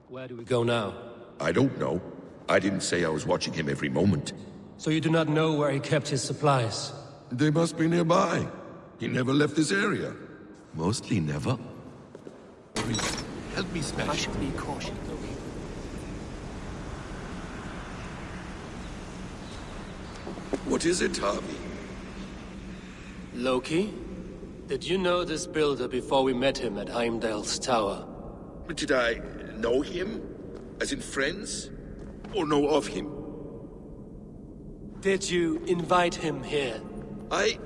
M: Where do we go now?
L: I don't know. I didn't say I was watching him every moment.
M: So you do not know where he kept his supplies?
L: They must be nearby. He never left this area. Mostly never. Please, help me smash.
C: I should be cautious, Loki.
L: What is it, Havi?
C: Loki? Did you know this builder before we met him at Heimdall's tower?
L: Did I know him? As in friends? Or know of him?
C: Did you invite him here?
L: I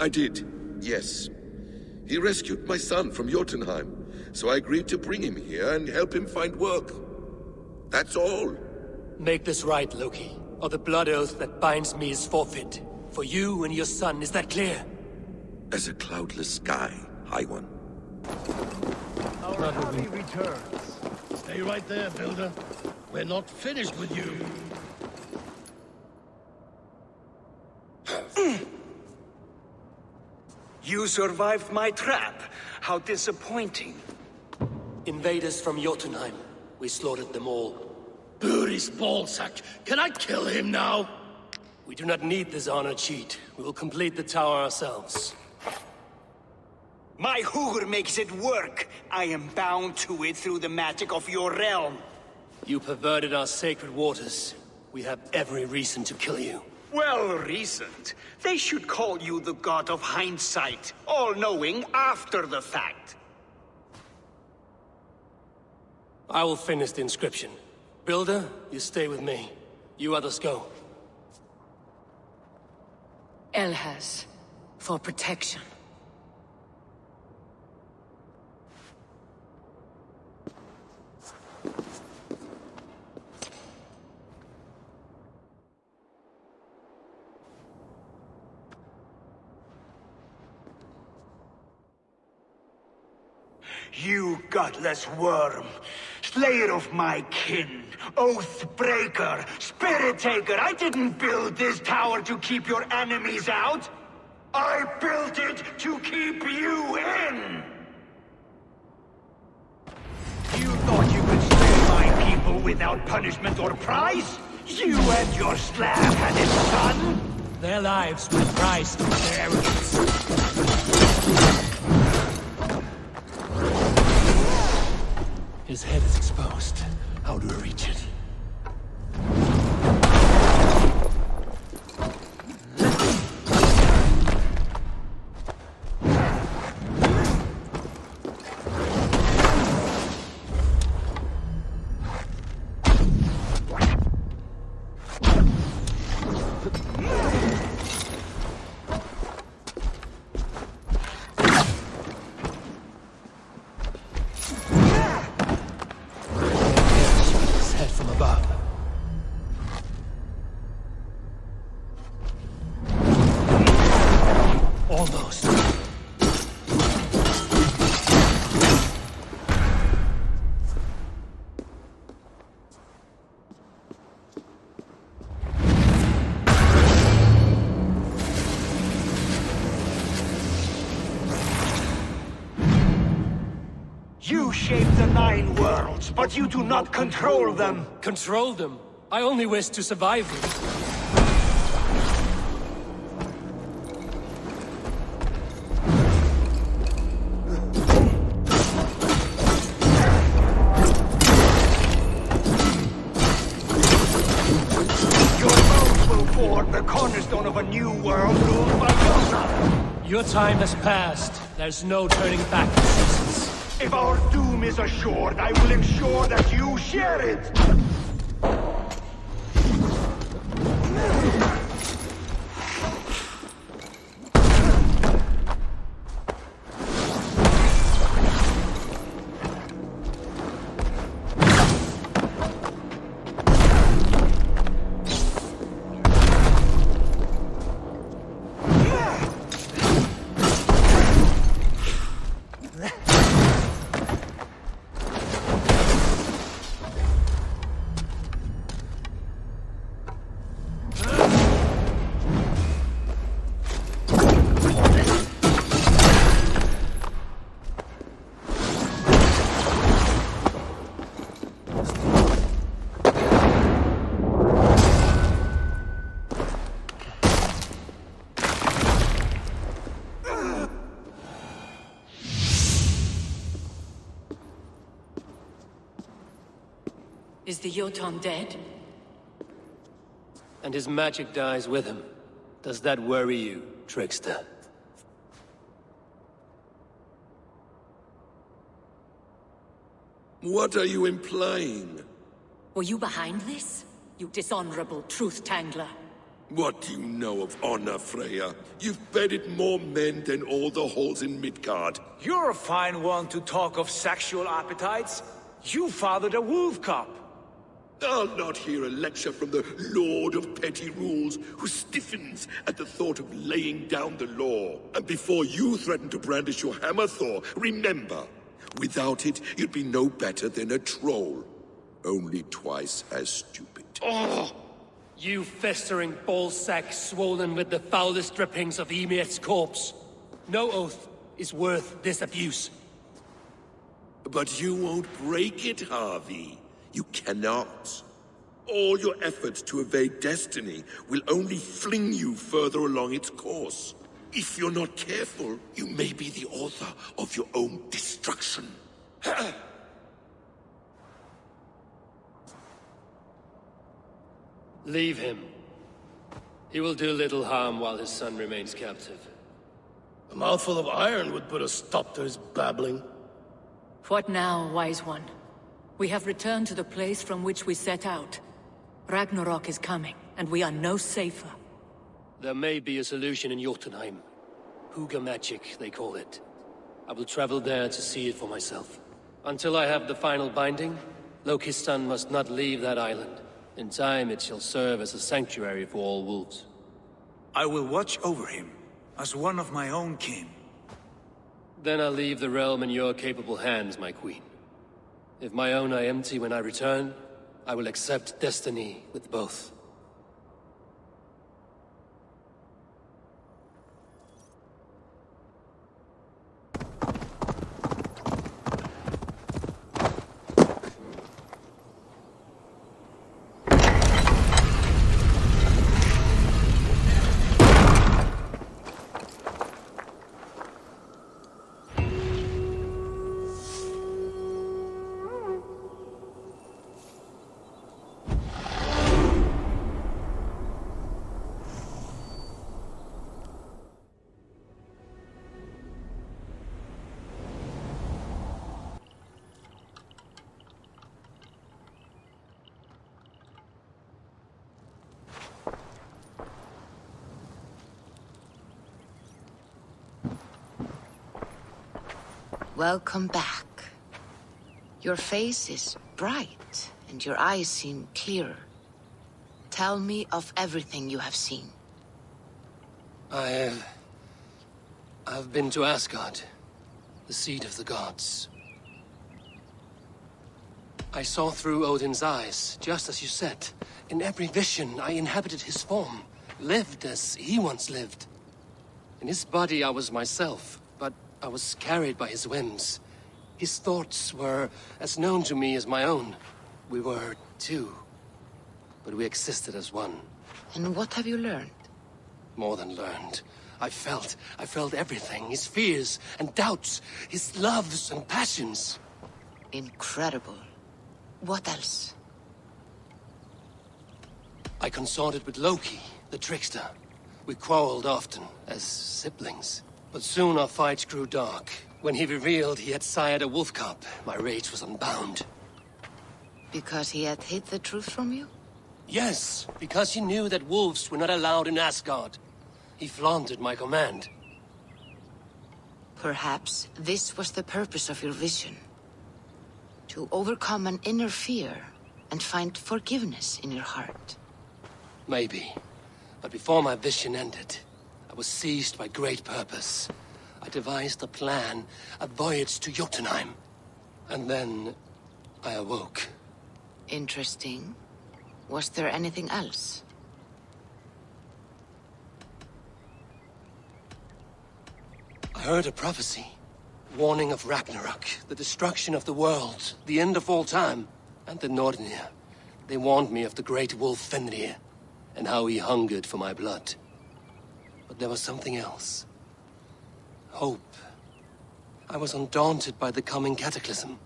L: did, yes. He rescued my son from Jotunheim, so I agreed to bring him here and help him find work. That's all.
C: Make this right, Loki, or the blood oath that binds me is forfeit. For you and your son, is that clear?
L: As a cloudless sky, High One.
N: Our army returns. Stay right there, Builder. We're not finished with you.
K: You survived my trap. How disappointing.
C: Invaders from Jotunheim. We slaughtered them all.
N: Buri's ballsack. Can I kill him now?
C: We do not need this honor cheat. We will complete the tower ourselves.
K: My Hugr makes it work. I am bound to it through the magic of your realm.
C: You perverted our sacred waters. We have every reason to kill you.
K: Well reasoned. They should call you the god of hindsight, all-knowing after the fact.
C: I will finish the inscription. Builder, you stay with me. You others go.
F: Elhaz, for protection.
K: You godless worm, slayer of my kin, oath breaker, spirit taker, I didn't build this tower to keep your enemies out. I built it to keep you in! You thought you could slay my people without punishment or prize? You and your slab-headed son?
M: Their lives were priced with their arrogance. His head is exposed. How do I reach it?
Q: You shape the 9 worlds, but you do not control them.
M: Control them? I only wish to survive them.
Q: The cornerstone of a new world ruled by Yosa.
M: Your time has passed. There's no turning back, citizens.
Q: If our doom is assured, I will ensure that you share it.
F: Is the Jotun dead?
C: And his magic dies with him. Does that worry you, trickster?
L: What are you implying?
F: Were you behind this? You dishonorable truth-tangler.
L: What do you know of honor, Freya? You've bedded more men than all the halls in Midgard.
J: You're a fine one to talk of sexual appetites. You fathered a wolf cub.
L: I'll not hear a lecture from the Lord of Petty Rules, who stiffens at the thought of laying down the law. And before you threaten to brandish your hammer, Thor, remember, without it, you'd be no better than a troll. Only twice as stupid.
M: Oh! You festering ballsack swollen with the foulest drippings of Ymir's corpse. No oath is worth this abuse.
L: But you won't break it, Harvey. You cannot. All your efforts to evade destiny will only fling you further along its course. If you're not careful, you may be the author of your own destruction.
C: Leave him. He will do little harm while his son remains captive.
N: A mouthful of iron would put a stop to his babbling.
F: What now, wise one? We have returned to the place from which we set out. Ragnarok is coming, and we are no safer.
C: There may be a solution in Jotunheim. Hugr magic, they call it. I will travel there to see it for myself. Until I have the final binding, Loki's son must not leave that island. In time, it shall serve as a sanctuary for all wolves.
J: I will watch over him, as one of my own kin.
C: Then I'll leave the realm in your capable hands, my queen. If my own are empty when I return, I will accept destiny with both.
B: Welcome back. Your face is bright, and your eyes seem clearer. Tell me of everything you have seen.
C: I've been to Asgard, the seat of the gods. I saw through Odin's eyes, just as you said. In every vision, I inhabited his form, lived as he once lived. In his body, I was myself, but I was carried by his whims. His thoughts were as known to me as my own. We were two, but we existed as one.
B: And what have you learned?
C: More than learned. I felt everything. His fears and doubts, his loves and passions.
B: Incredible. What else?
C: I consorted with Loki, the trickster. We quarreled often, as siblings. But soon our fights grew dark. When he revealed he had sired a wolf cub, my rage was unbound.
B: Because he had hid the truth from you?
C: Yes, because he knew that wolves were not allowed in Asgard. He flaunted my command.
B: Perhaps this was the purpose of your vision. To overcome an inner fear and find forgiveness in your heart.
C: Maybe. But before my vision ended, I was seized by great purpose. I devised a plan, a voyage to Jotunheim. And then I awoke.
B: Interesting. Was there anything else?
C: I heard a prophecy. Warning of Ragnarok, the destruction of the world, the end of all time. And the Nornir. They warned me of the great wolf Fenrir, and how he hungered for my blood. But there was something else. Hope. I was undaunted by the coming cataclysm.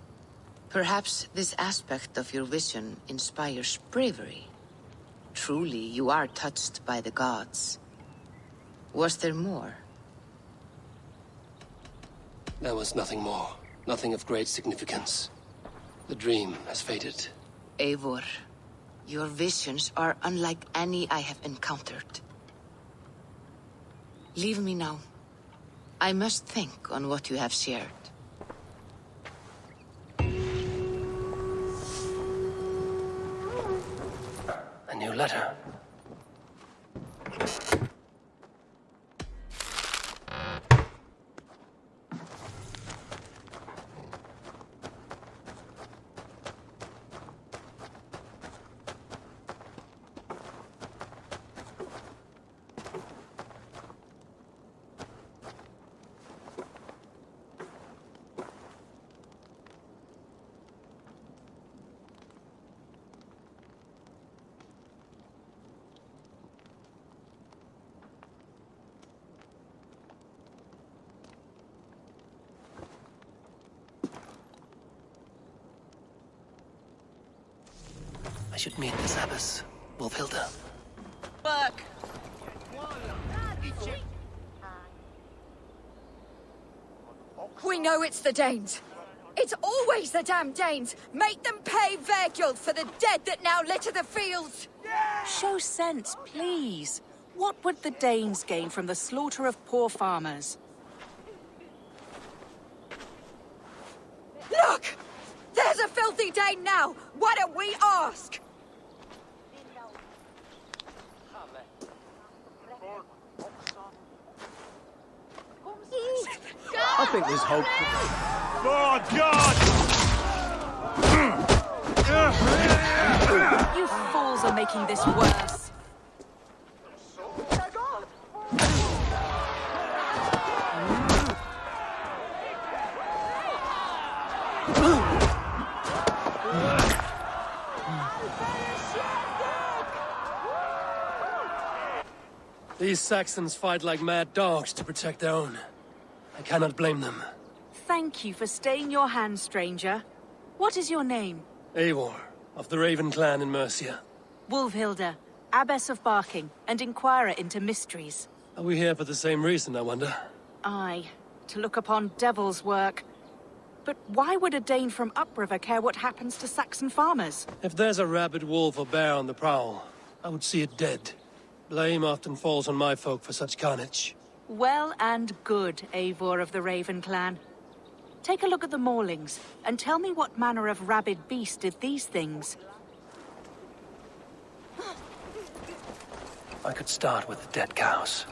B: Perhaps this aspect of your vision inspires bravery. Truly, you are touched by the gods. Was there more?
C: There was nothing more. Nothing of great significance. The dream has faded.
B: Eivor, your visions are unlike any I have encountered. Leave me now. I must think on what you have shared.
C: A new letter. I should meet this abbess, Wolfhilda.
E: Fuck!
R: We know it's the Danes. It's always the damn Danes. Make them pay Vergil for the dead that now litter the fields.
S: Show sense, please. What would the Danes gain from the slaughter of poor farmers?
R: Look! There's a filthy Dane now! Why don't we ask?
O: I think there's hope.
S: You fools are making this worse.
C: These Saxons fight like mad dogs to protect their own. I cannot blame them.
S: Thank you for staying your hand, stranger. What is your name?
C: Eivor, of the Raven clan in Mercia.
S: Wolfhilda, Abbess of Barking, and Inquirer into mysteries.
C: Are we here for the same reason, I wonder?
S: Aye, to look upon devil's work. But why would a Dane from upriver care what happens to Saxon farmers?
C: If there's a rabid wolf or bear on the prowl, I would see it dead. Blame often falls on my folk for such carnage.
S: Well and good, Eivor of the Raven clan. Take a look at the maulings, and tell me what manner of rabid beast did these things.
C: I could start with the dead cows.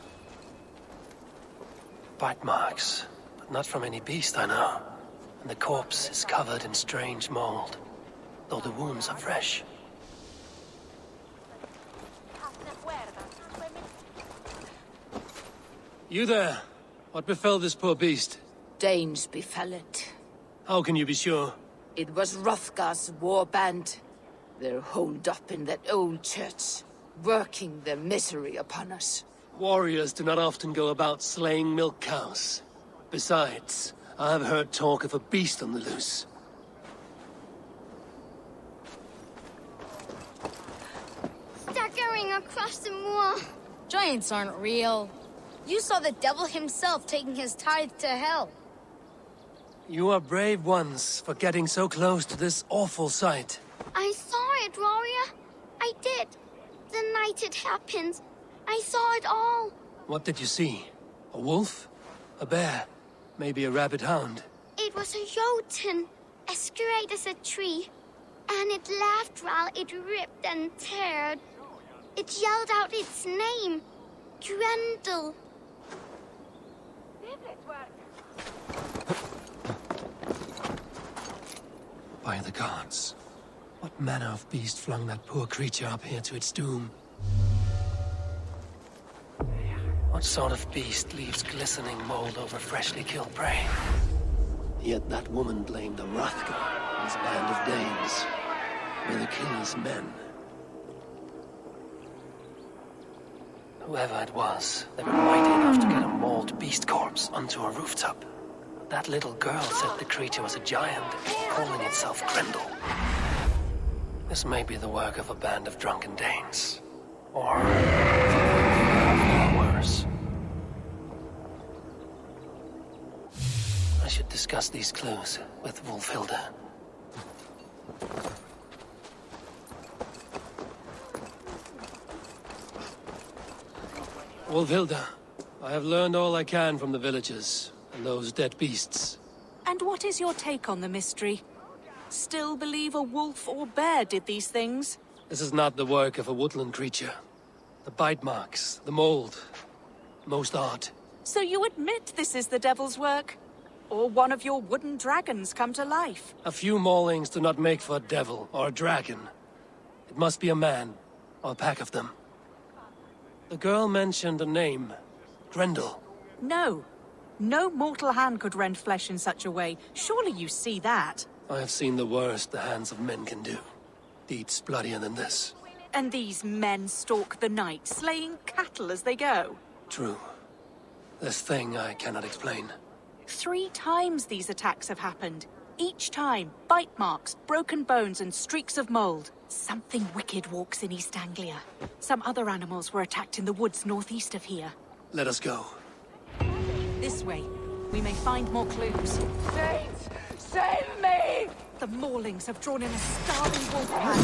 C: Bite marks, but not from any beast I know. And the corpse is covered in strange mold, though the wounds are fresh. You there? What befell this poor beast?
B: Danes befell it.
C: How can you be sure?
B: It was Hrothgar's war band. They're holed up in that old church, working their misery upon us.
C: Warriors do not often go about slaying milk cows. Besides, I have heard talk of a beast on the loose.
T: Staggering across the moor. Giants aren't real. You saw the devil himself taking his tithe to hell.
C: You are brave ones for getting so close to this awful sight.
T: I saw it, warrior. I did. The night it happened. I saw it all.
C: What did you see? A wolf? A bear? Maybe a rabid hound?
T: It was a jotun, as straight as a tree. And it laughed while it ripped and teared. It yelled out its name. Grendel.
C: By the gods. What manner of beast flung that poor creature up here to its doom? What sort of beast leaves glistening mold over freshly killed prey? Yet that woman blamed the Hrothgar and his band of Danes. Were the king's men. Whoever it was, they were mighty enough to get a mauled beast corpse onto a rooftop. That little girl said the creature was a giant, calling itself Grendel. This may be the work of a band of drunken Danes. Or worse. I should discuss these clues with Wolfhilda. Wolfhilda, I have learned all I can from the villagers and those dead beasts.
S: And what is your take on the mystery? Still believe a wolf or bear did these things?
C: This is not the work of a woodland creature. The bite marks, the mold, most art.
S: So you admit this is the devil's work? Or one of your wooden dragons come to life?
C: A few maulings do not make for a devil or a dragon. It must be a man, or a pack of them. The girl mentioned a name, Grendel.
S: No. No mortal hand could rend flesh in such a way. Surely you see that.
C: I have seen the worst the hands of men can do. Deeds bloodier than this.
S: And these men stalk the night, slaying cattle as they go.
C: True. This thing I cannot explain.
S: 3 times these attacks have happened. Each time, bite marks, broken bones, and streaks of mold. Something wicked walks in East Anglia. Some other animals were attacked in the woods northeast of here.
C: Let us go.
S: This way. We may find more clues.
A: Saints, save me!
S: The Maulings have drawn in a starving wolf pack.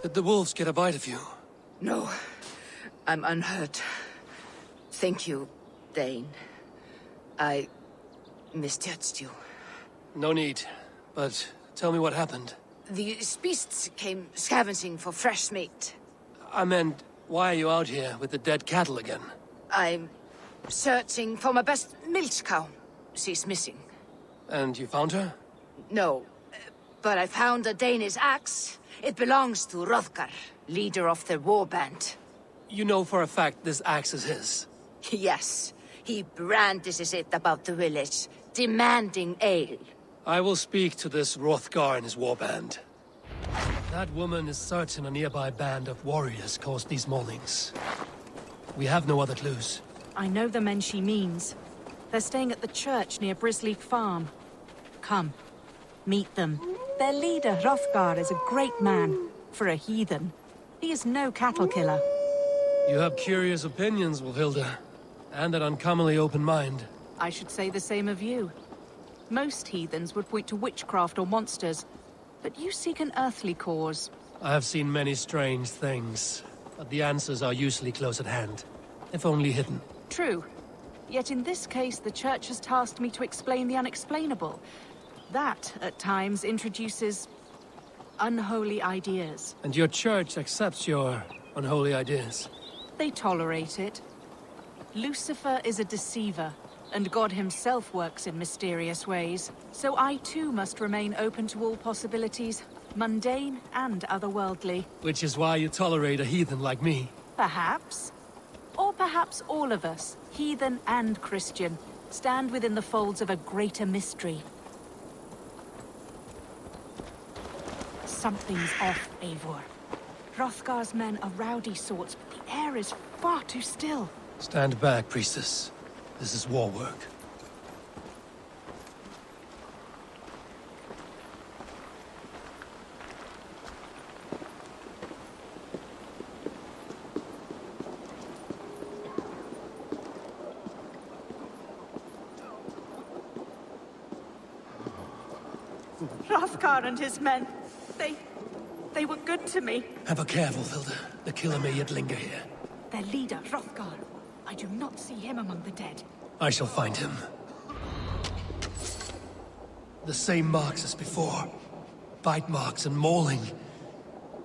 C: Did the wolves get a bite of you?
B: No, I'm unhurt. Thank you, Dane. I misjudged you.
C: No need, but tell me what happened.
B: These beasts came scavenging for fresh meat.
C: I meant, why are you out here with the dead cattle again?
B: I'm searching for my best milch cow. She's missing.
C: And you found her?
B: No, but I found a Danish axe. It belongs to Hrothgar, leader of the war band.
C: You know for a fact this axe is his?
B: Yes, he brandishes it about the village, demanding ale.
C: I will speak to this Hrothgar and his warband. That woman is certain a nearby band of warriors caused these maulings. We have no other clues.
S: I know the men she means. They're staying at the church near Brisleaf Farm. Come, meet them. Their leader, Hrothgar, is a great man. For a heathen. He is no cattle killer.
C: You have curious opinions, Wolfhilda. And an uncommonly open mind.
S: I should say the same of you. Most heathens would point to witchcraft or monsters, but you seek an earthly cause.
C: I have seen many strange things, but the answers are usually close at hand, if only hidden.
S: True. Yet in this case, the Church has tasked me to explain the unexplainable. That, at times, introduces unholy ideas.
M: And your church accepts your unholy ideas?
S: They tolerate it. Lucifer is a deceiver, and God himself works in mysterious ways. So I too must remain open to all possibilities, mundane and otherworldly.
M: Which is why you tolerate a heathen like me.
S: Perhaps. Or perhaps all of us, heathen and Christian, stand within the folds of a greater mystery. Something's off, Eivor. Hrothgar's men are rowdy sorts, but the air is far too still.
M: Stand back, priestess. This is war work.
S: Hrothgar and his men, they were good to me.
M: Have a careful, Hilda. The killer may yet linger here.
S: Their leader, Hrothgar. I do not see him among the dead.
M: I shall find him. The same marks as before. Bite marks and mauling.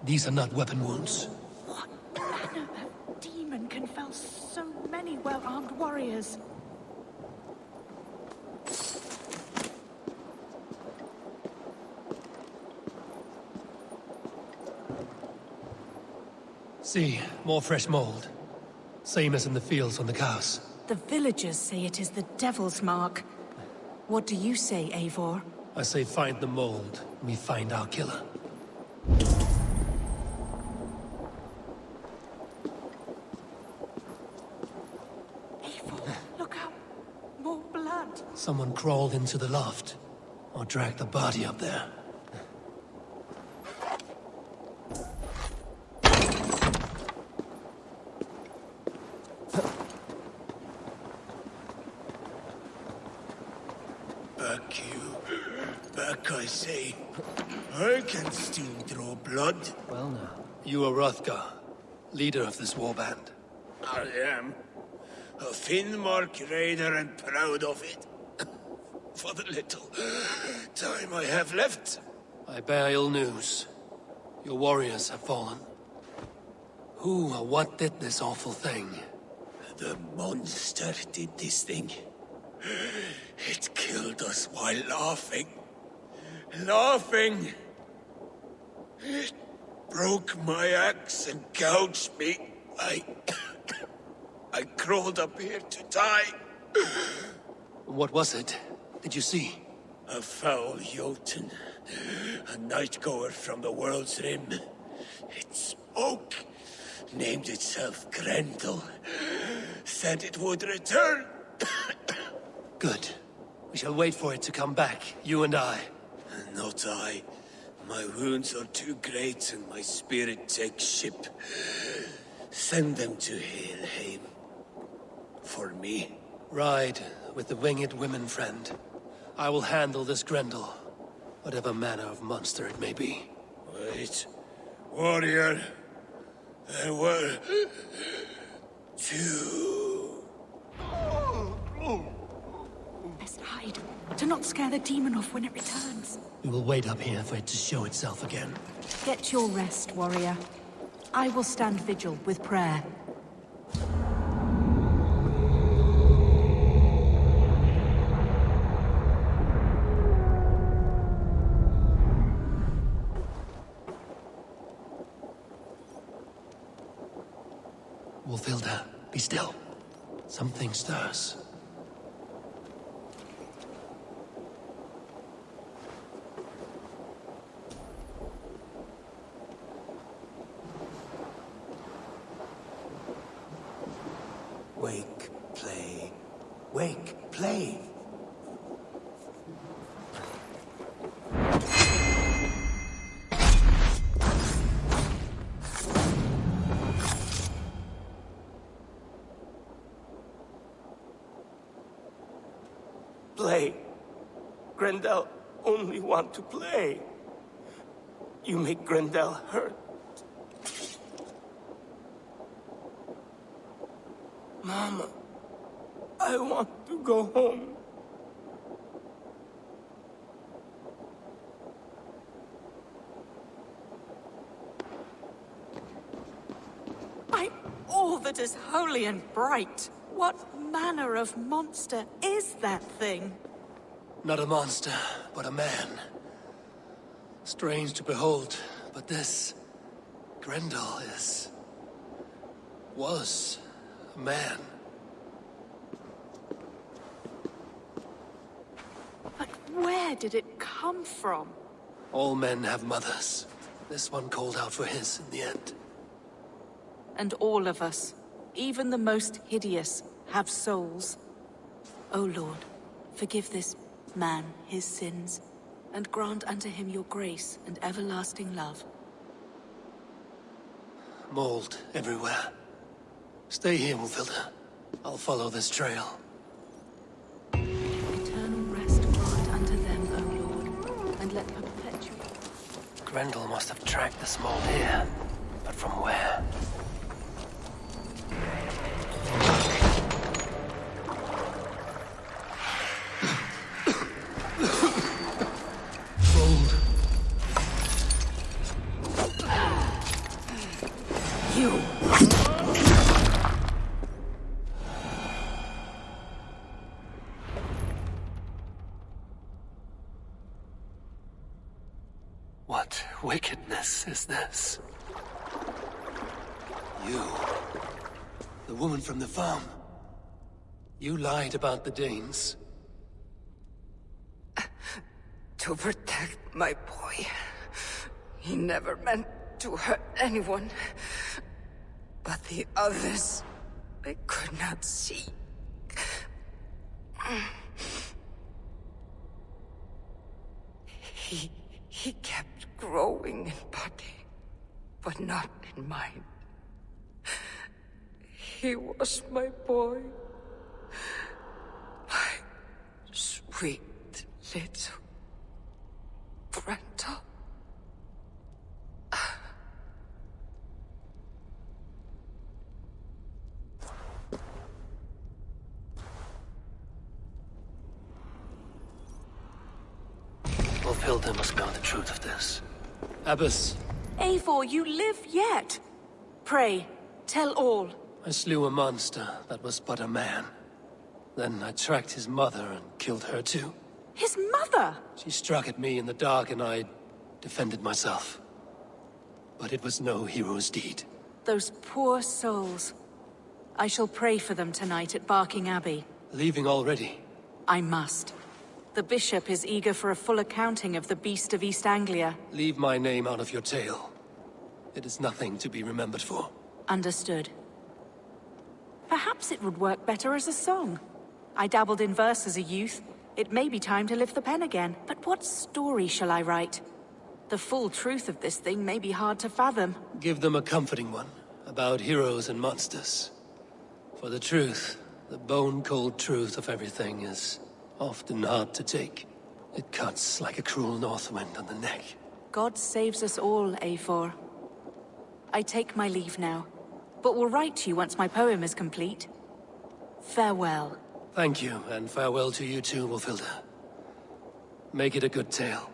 M: These are not weapon wounds.
S: What manner of demon can fell so many well-armed warriors?
M: See, more fresh mold. Same as in the fields on the cows.
S: The villagers say it is the devil's mark. What do you say, Eivor?
M: I say find the mold, and we find our killer.
S: Eivor, look up. More blood.
M: Someone crawled into the loft, or dragged the body up there.
N: Back, I say. I can still draw blood.
M: Well now. You are Hrothgar, leader of this warband.
N: I am. A Finnmark raider and proud of it. For the little time I have left.
M: I bear ill news. Your warriors have fallen. Who or what did this awful thing?
N: The monster did this thing. It killed us while laughing. Laughing! It broke my axe and gouged me. I crawled up here to die.
M: What was it? Did you see?
N: A foul Jotun. A night-goer from the world's rim. It spoke. Named itself Grendel. Said it would return.
M: Good. We shall wait for it to come back, you and I.
N: Not I. My wounds are too great and my spirit takes ship. Send them to Helheim. For me.
M: Ride with the winged women, friend. I will handle this Grendel, whatever manner of monster it may be.
N: Wait. Warrior. There were... two...
S: Best hide. Do not scare the demon off when it returns.
M: We will wait up here for it to show itself again.
S: Get your rest, warrior. I will stand vigil with prayer.
M: Wolfhilda, be still. Something stirs.
N: Wake, play. Wake, play. Play. Grendel only want to play. You make Grendel hurt. Mama, I want to go home.
S: Blood is holy and bright. What manner of monster is that thing?
C: Not a monster, but a man. Strange to behold, but this... Grendel was a man.
S: But where did it come from?
C: All men have mothers. This one called out for his in the end.
S: And all of us, even the most hideous, have souls. O Lord, forgive this man his sins, and grant unto him your grace and everlasting love.
C: Mold everywhere. Stay here, Wolfilda. I'll follow this trail.
S: Eternal rest grant unto them, O Lord, and let perpetual...
C: Grendel must have tracked this mold here, but from where? Mold.
S: You!
C: What wickedness is this? You, the woman from the farm. You lied about the Danes.
B: To protect my boy. He never meant to hurt anyone. But the others, they could not see. He kept growing in body, but not in mind. He was my boy. My sweet little Grendel.
C: Wolfilda must know the truth of this. Abbess.
S: Eivor, you live yet. Pray, tell all.
C: I slew a monster that was but a man. Then I tracked his mother and killed her too.
S: His mother?
C: She struck at me in the dark and I defended myself. But it was no hero's deed.
S: Those poor souls. I shall pray for them tonight at Barking Abbey.
C: Leaving already?
S: I must. The bishop is eager for a full accounting of the Beast of East Anglia.
C: Leave my name out of your tale. It is nothing to be remembered for.
S: Understood. Perhaps it would work better as a song. I dabbled in verse as a youth. It may be time to lift the pen again. But what story shall I write? The full truth of this thing may be hard to fathom.
C: Give them a comforting one, about heroes and monsters. For the truth, the bone-cold truth of everything is often hard to take. It cuts like a cruel north wind on the neck.
S: God saves us all, Eivor. I take my leave now, but will write to you once my poem is complete. Farewell.
C: Thank you, and farewell to you too, Wolfilda. Make it a good tale.